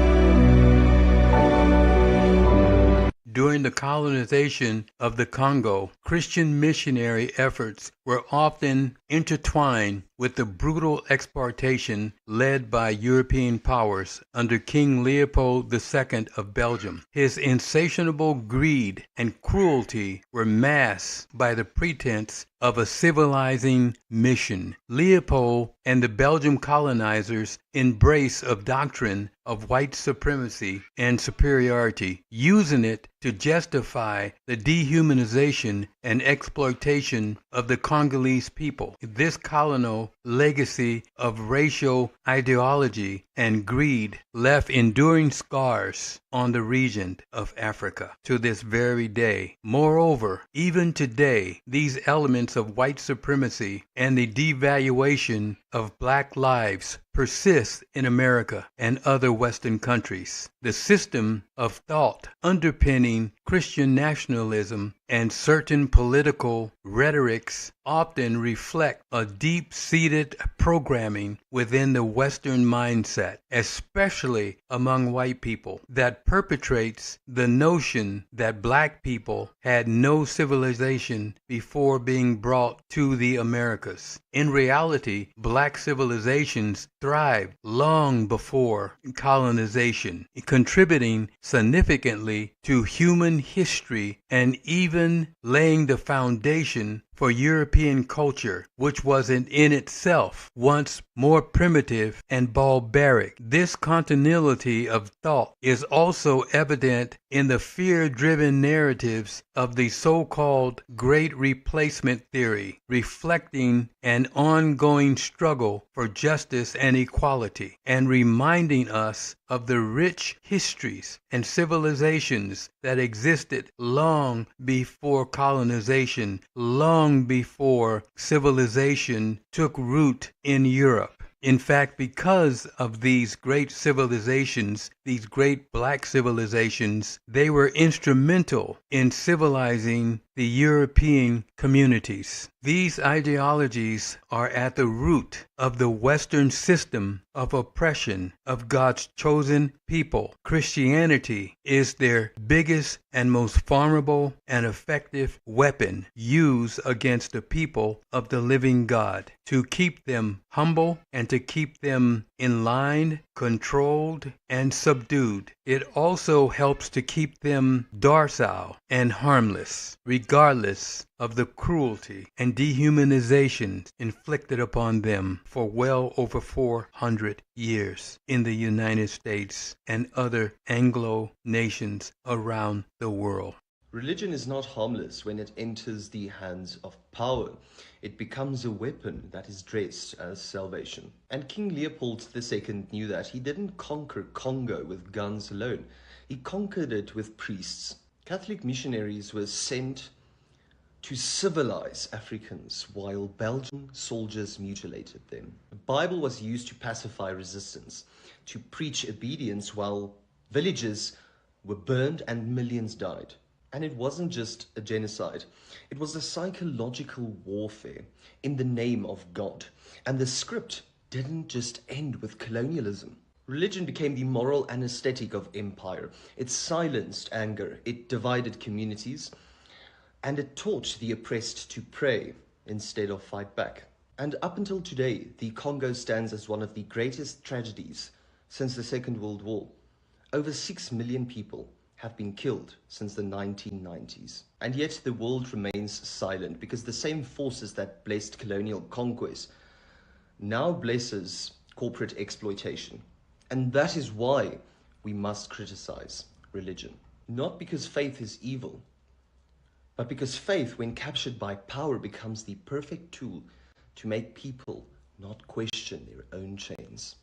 During the colonization of the Congo, Christian missionary efforts were often intertwined with the brutal exploitation led by European powers under King Leopold II of Belgium. His insatiable greed and cruelty were masked by the pretense of a civilizing mission. Leopold and the Belgian colonizers' embrace of doctrine of white supremacy and superiority, using it to justify the dehumanization and exploitation of the Congolese people. This colonial legacy of racial ideology and greed left enduring scars on the region of Africa to this very day. Moreover, even today, these elements of white supremacy and the devaluation of black lives persist in America and other Western countries. The system of thought underpinning Christian nationalism and certain political rhetorics often reflect a deep-seated programming within the Western mindset, especially among white people, that perpetrates the notion that black people had no civilization before being brought to the Americas. In reality, black civilizations thrived long before colonization, contributing significantly to human history and even laying the foundation for European culture, which was in itself once more primitive and barbaric. This continuity of thought is also evident in the fear-driven narratives of the so-called Great Replacement theory, reflecting an ongoing struggle for justice and equality, and reminding us of the rich histories and civilizations that existed long before colonization, long before civilization took root in Europe. In fact, because of these great civilizations, these great black civilizations, they were instrumental in civilizing the European communities. These ideologies are at the root of the Western system of oppression of God's chosen people. Christianity is their biggest and most formidable and effective weapon used against the people of the living God, to keep them humble and to keep them in line, controlled, and subdued. It also helps to keep them docile and harmless, regardless of the cruelty and dehumanization inflicted upon them for well over 400 years in the United States and other Anglo nations around the world. Religion is not harmless when it enters the hands of power. It becomes a weapon that is dressed as salvation. And King Leopold II knew that. He didn't conquer Congo with guns alone. He conquered it with priests. Catholic missionaries were sent to civilize Africans while Belgian soldiers mutilated them. The Bible was used to pacify resistance, to preach obedience while Villages were burned and millions died. And it wasn't just a genocide. It was a psychological warfare in the name of God. And the script didn't just end with colonialism. Religion became the moral anesthetic of empire. It silenced anger, it divided communities, and it taught the oppressed to pray instead of fight back. And up until today, the Congo stands as one of the greatest tragedies since the Second World War. Over 6 million people have been killed since the 1990s. And yet the world remains silent because the same forces that blessed colonial conquest now blesses corporate exploitation. And that is why we must criticize religion. Not because faith is evil, but because faith, when captured by power, becomes the perfect tool to make people not question their own chains.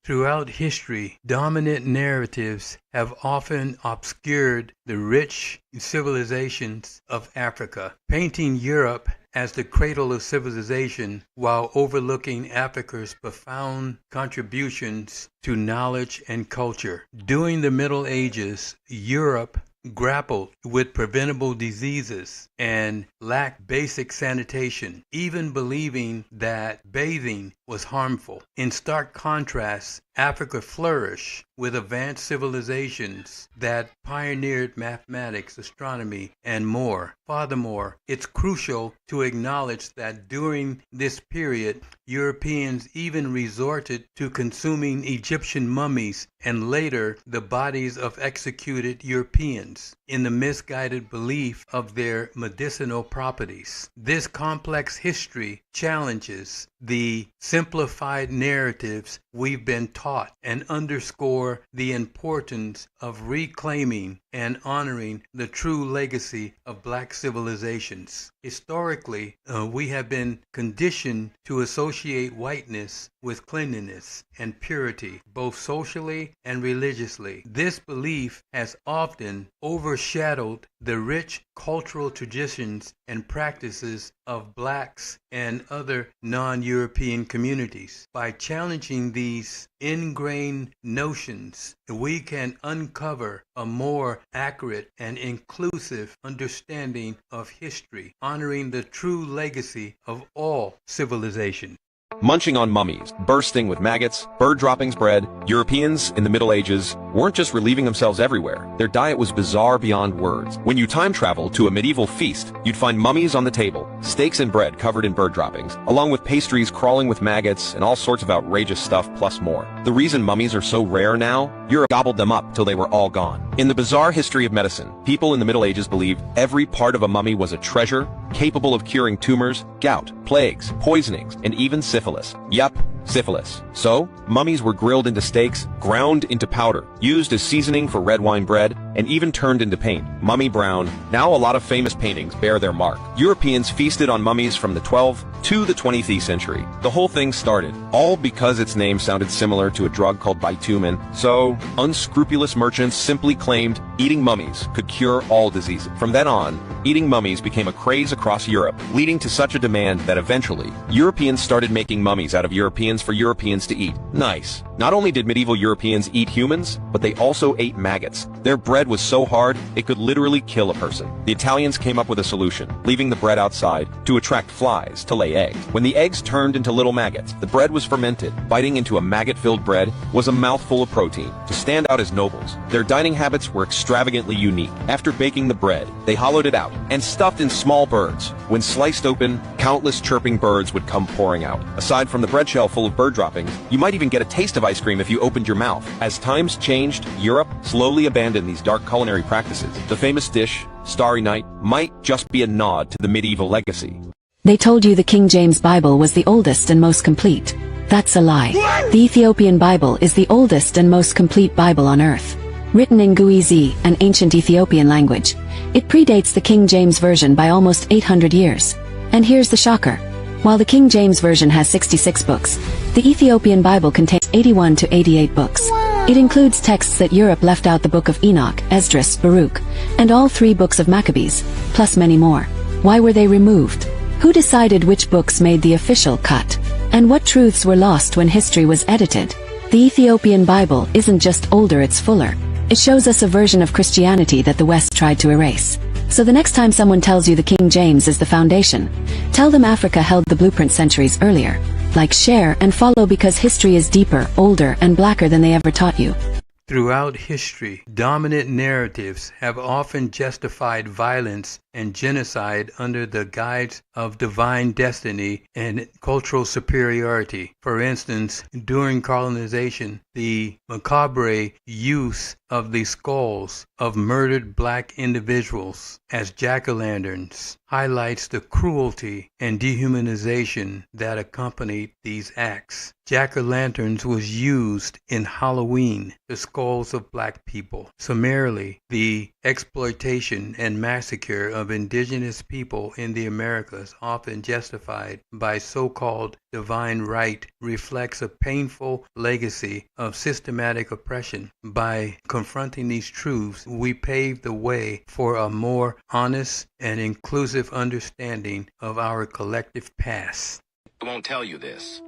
Throughout history, dominant narratives have often obscured the rich civilizations of Africa, painting Europe as the cradle of civilization while overlooking Africa's profound contributions to knowledge and culture. During the Middle Ages, Europe grappled with preventable diseases and lacked basic sanitation, even believing that bathing was harmful. In stark contrast, Africa flourished with advanced civilizations that pioneered mathematics, astronomy, and more. Furthermore, it's crucial to acknowledge that during this period, Europeans even resorted to consuming Egyptian mummies and later the bodies of executed Europeans in the misguided belief of their medicinal properties. This complex history challenges the simplified narratives we've been taught and underscore the importance of reclaiming and honoring the true legacy of Black civilizations. Historically, we have been conditioned to associate whiteness with cleanliness and purity, both socially and religiously. This belief has often overshadowed the rich cultural traditions and practices of Blacks and other non-European communities. By challenging these ingrained notions, we can uncover a more accurate and inclusive understanding of history, honoring the true legacy of all civilizations. Munching on mummies, bursting with maggots, bird droppings bred, Europeans in the Middle Ages weren't just relieving themselves everywhere. Their diet was bizarre beyond words. When you time travel to a medieval feast, you'd find mummies on the table, steaks and bread covered in bird droppings, along with pastries crawling with maggots and all sorts of outrageous stuff plus more. The reason mummies are so rare now, Europe gobbled them up till they were all gone. In the bizarre history of medicine, people in the Middle Ages believed every part of a mummy was a treasure, capable of curing tumors, gout, plagues, poisonings, and even syphilis. Yup, syphilis. So, mummies were grilled into steaks, ground into powder, used as seasoning for red wine bread, and even turned into paint. Mummy brown. Now a lot of famous paintings bear their mark. Europeans feasted on mummies from the 12th to the 20th century. The whole thing started, all because its name sounded similar to a drug called bitumen. So, unscrupulous merchants simply claimed eating mummies could cure all diseases. From then on, eating mummies became a craze across Europe, leading to such a demand that eventually, Europeans started making mummies out of Europeans for Europeans to eat. Nice. Not only did medieval Europeans eat humans, but they also ate maggots. Their bread was so hard, it could literally kill a person. The Italians came up with a solution, leaving the bread outside to attract flies to lay eggs. When the eggs turned into little maggots, the bread was fermented. Biting into a maggot-filled bread was a mouthful of protein. To stand out as nobles, their dining habits were extravagantly unique. After baking the bread, they hollowed it out and stuffed in small birds. When sliced open, countless chirping birds would come pouring out. Aside from the bread shell full of bird droppings, you might even get a taste of ice cream if you opened your mouth. As times changed, Europe slowly abandoned these dark culinary practices. The famous dish, Starry Night, might just be a nod to the medieval legacy. They told you the King James Bible was the oldest and most complete. That's a lie. What? The Ethiopian Bible is the oldest and most complete Bible on earth. Written in Guizi, an ancient Ethiopian language, it predates the King James Version by almost 800 years. And here's the shocker. While the King James Version has 66 books, the Ethiopian Bible contains 81 to 88 books. It includes texts that Europe left out: the Book of Enoch, Esdras, Baruch, and all 3 books of Maccabees, plus many more. Why were they removed? Who decided which books made the official cut? And what truths were lost when history was edited? The Ethiopian Bible isn't just older, it's fuller. It shows us a version of Christianity that the West tried to erase. So the next time someone tells you the King James is the foundation, tell them Africa held the blueprint centuries earlier. Like, share, and follow, because history is deeper, older, and blacker than they ever taught you. Throughout history, dominant narratives have often justified violence and genocide under the guise of divine destiny and cultural superiority. For instance, during colonization, the macabre use of the skulls of murdered black individuals as jack-o'-lanterns highlights the cruelty and dehumanization that accompanied these acts. Jack-o'-lanterns was used in Halloween, the skulls of black people. Summarily, the exploitation and massacre of indigenous people in the Americas, often justified by so-called divine right, reflects a painful legacy of systematic oppression. By confronting these truths, we pave the way for a more honest and inclusive understanding of our collective past. I won't tell you this.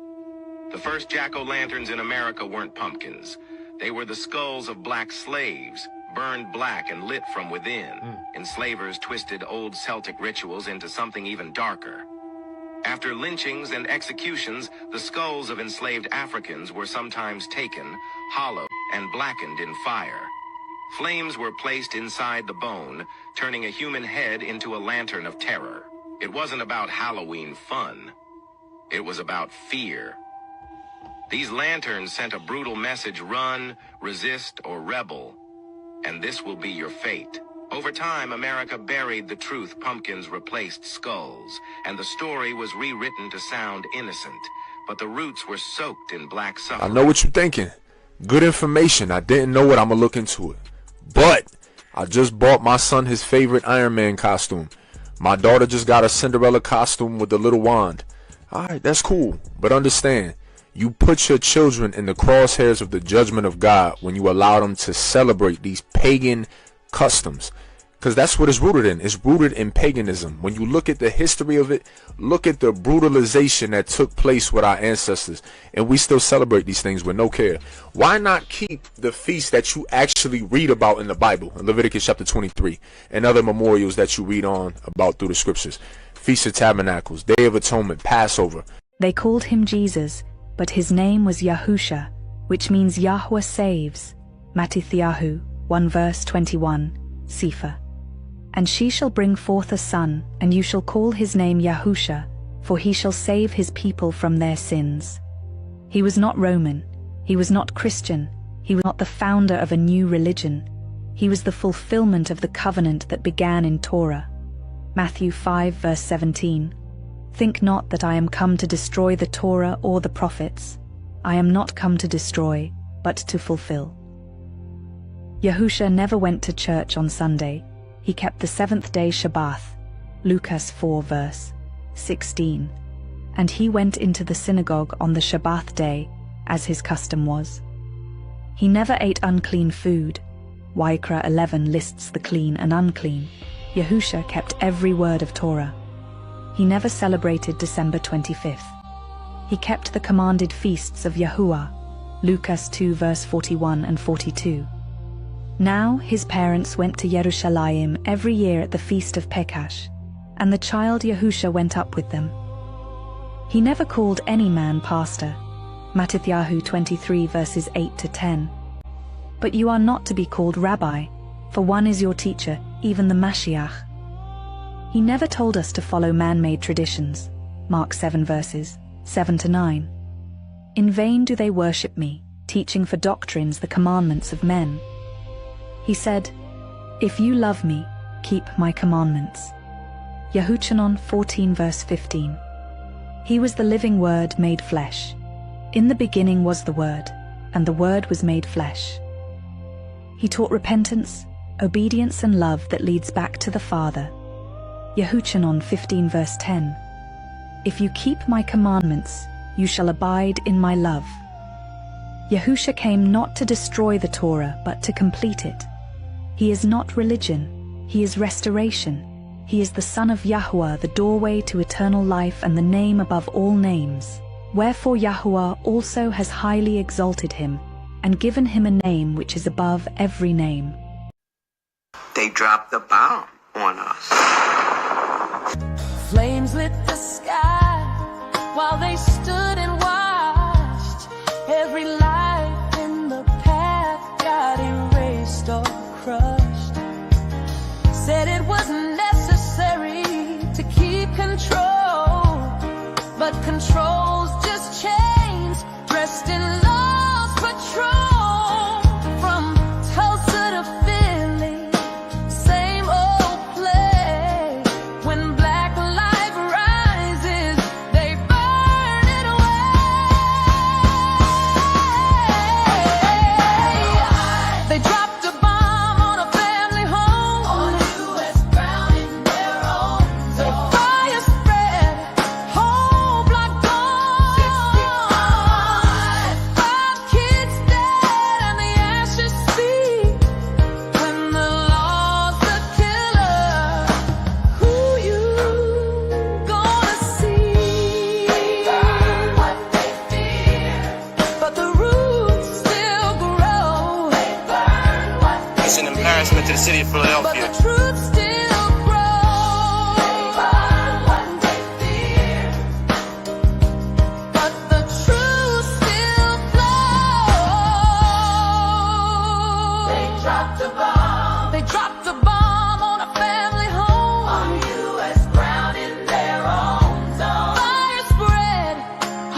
The first jack-o'-lanterns in America weren't pumpkins. They were the skulls of black slaves, burned black and lit from within. Enslavers twisted old Celtic rituals into something even darker. After lynchings and executions, the skulls of enslaved Africans were sometimes taken, hollowed, and blackened in fire. Flames were placed inside the bone, turning a human head into a lantern of terror. It wasn't about Halloween fun. It was about fear. These lanterns sent a brutal message: run, resist, or rebel, and this will be your fate. Over time, America buried the truth. Pumpkins replaced skulls, and the story was rewritten to sound innocent, but the roots were soaked in black suffering. I know what you're thinking. Good information. I didn't know it. I'm gonna look into it. But I just bought my son his favorite Iron Man costume. My daughter just got a Cinderella costume with the little wand. Alright, that's cool, but understand, you put your children in the crosshairs of the judgment of God when you allow them to celebrate these pagan customs, because that's what it's rooted in. It's rooted in paganism. When you look at the history of it, look at the brutalization that took place with our ancestors, and we still celebrate these things with no care. Why not keep the feast that you actually read about in the Bible, in Leviticus chapter 23, and other memorials that you read on about through the scriptures? Feast of Tabernacles, Day of Atonement, Passover. They called him Jesus, but his name was Yahusha, which means Yahweh saves. Matityahu 1 verse 21, Sefer. And she shall bring forth a son, and you shall call his name Yahusha, for he shall save his people from their sins. He was not Roman, he was not Christian, he was not the founder of a new religion. He was the fulfillment of the covenant that began in Torah. Matthew 5 verse 17. Think not that I am come to destroy the Torah or the prophets. I am not come to destroy, but to fulfill. Yahusha never went to church on Sunday. He kept the seventh-day Shabbat, Lucas 4 verse 16. And he went into the synagogue on the Shabbat day, as his custom was. He never ate unclean food. Wykra 11 lists the clean and unclean. Yahusha kept every word of Torah. He never celebrated December 25th. He kept the commanded feasts of Yahuwah, Lucas 2 verse 41 and 42. Now his parents went to Yerushalayim every year at the feast of Pekash, and the child Yahusha went up with them. He never called any man pastor, Matityahu 23 verses 8 to 10. But you are not to be called rabbi, for one is your teacher, even the Mashiach. He never told us to follow man-made traditions, Mark 7 verses 7 to 9. In vain do they worship me, teaching for doctrines the commandments of men. He said, if you love me, keep my commandments. Yahuchanon 14 verse 15. He was the living word made flesh. In the beginning was the word, and the word was made flesh. He taught repentance, obedience and love that leads back to the Father. Yahuchanon 15 verse 10. If you keep my commandments, you shall abide in my love. Yahusha came not to destroy the Torah, but to complete it. He is not religion, he is restoration. He is the Son of Yahuwah, the doorway to eternal life and the name above all names. Wherefore Yahuwah also has highly exalted him, and given him a name which is above every name. They dropped the bomb on us. Flames lit the sky while they stood and watched. Every life in the path got erased or crushed. Said it wasn't necessary to keep control, but control's just chains dressed in love's patrol. From Tulsa to Philly, same old play. When black life rises, they burn it away. They dropped a bomb on a family home, on U.S. ground in their own zone. Fire spread, whole block gone. 65 kids dead and the ashes speak. When the law's the killer, who you gonna see? They burn what they fear, but the roots still grow. They burn what they It's an embarrassment to the city of but Philadelphia. the truth still grows. They burn what they fear, but the truth still flows. They dropped a bomb. They dropped a bomb on a family home, on U.S. ground in their own zone. Fire spread,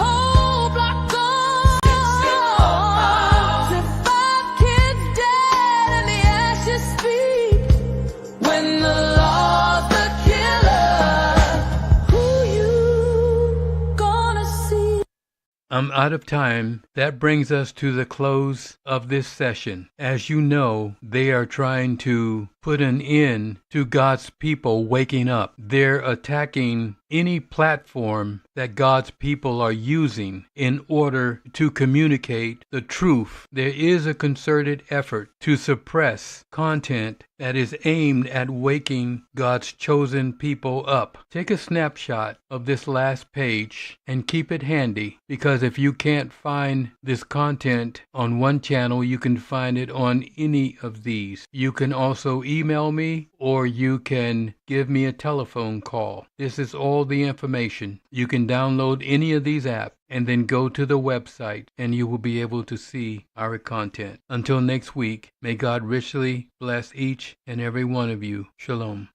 whole block gone. 65 kids dead and the ashes speak. When the law's the killer, who you gonna see? I'm out of time. That brings us to the close of this session. As you know, they are trying to put an end to God's people waking up. They're attacking any platform that God's people are using in order to communicate the truth. There is a concerted effort to suppress content that is aimed at waking God's chosen people up. Take a snapshot of this last page and keep it handy, because if you can't find this content on one channel, you can find it on any of these. You can also email me, or you can give me a telephone call. This is all the information. You can download any of these apps and then go to the website and you will be able to see our content. Until next week, may God richly bless each and every one of you. Shalom.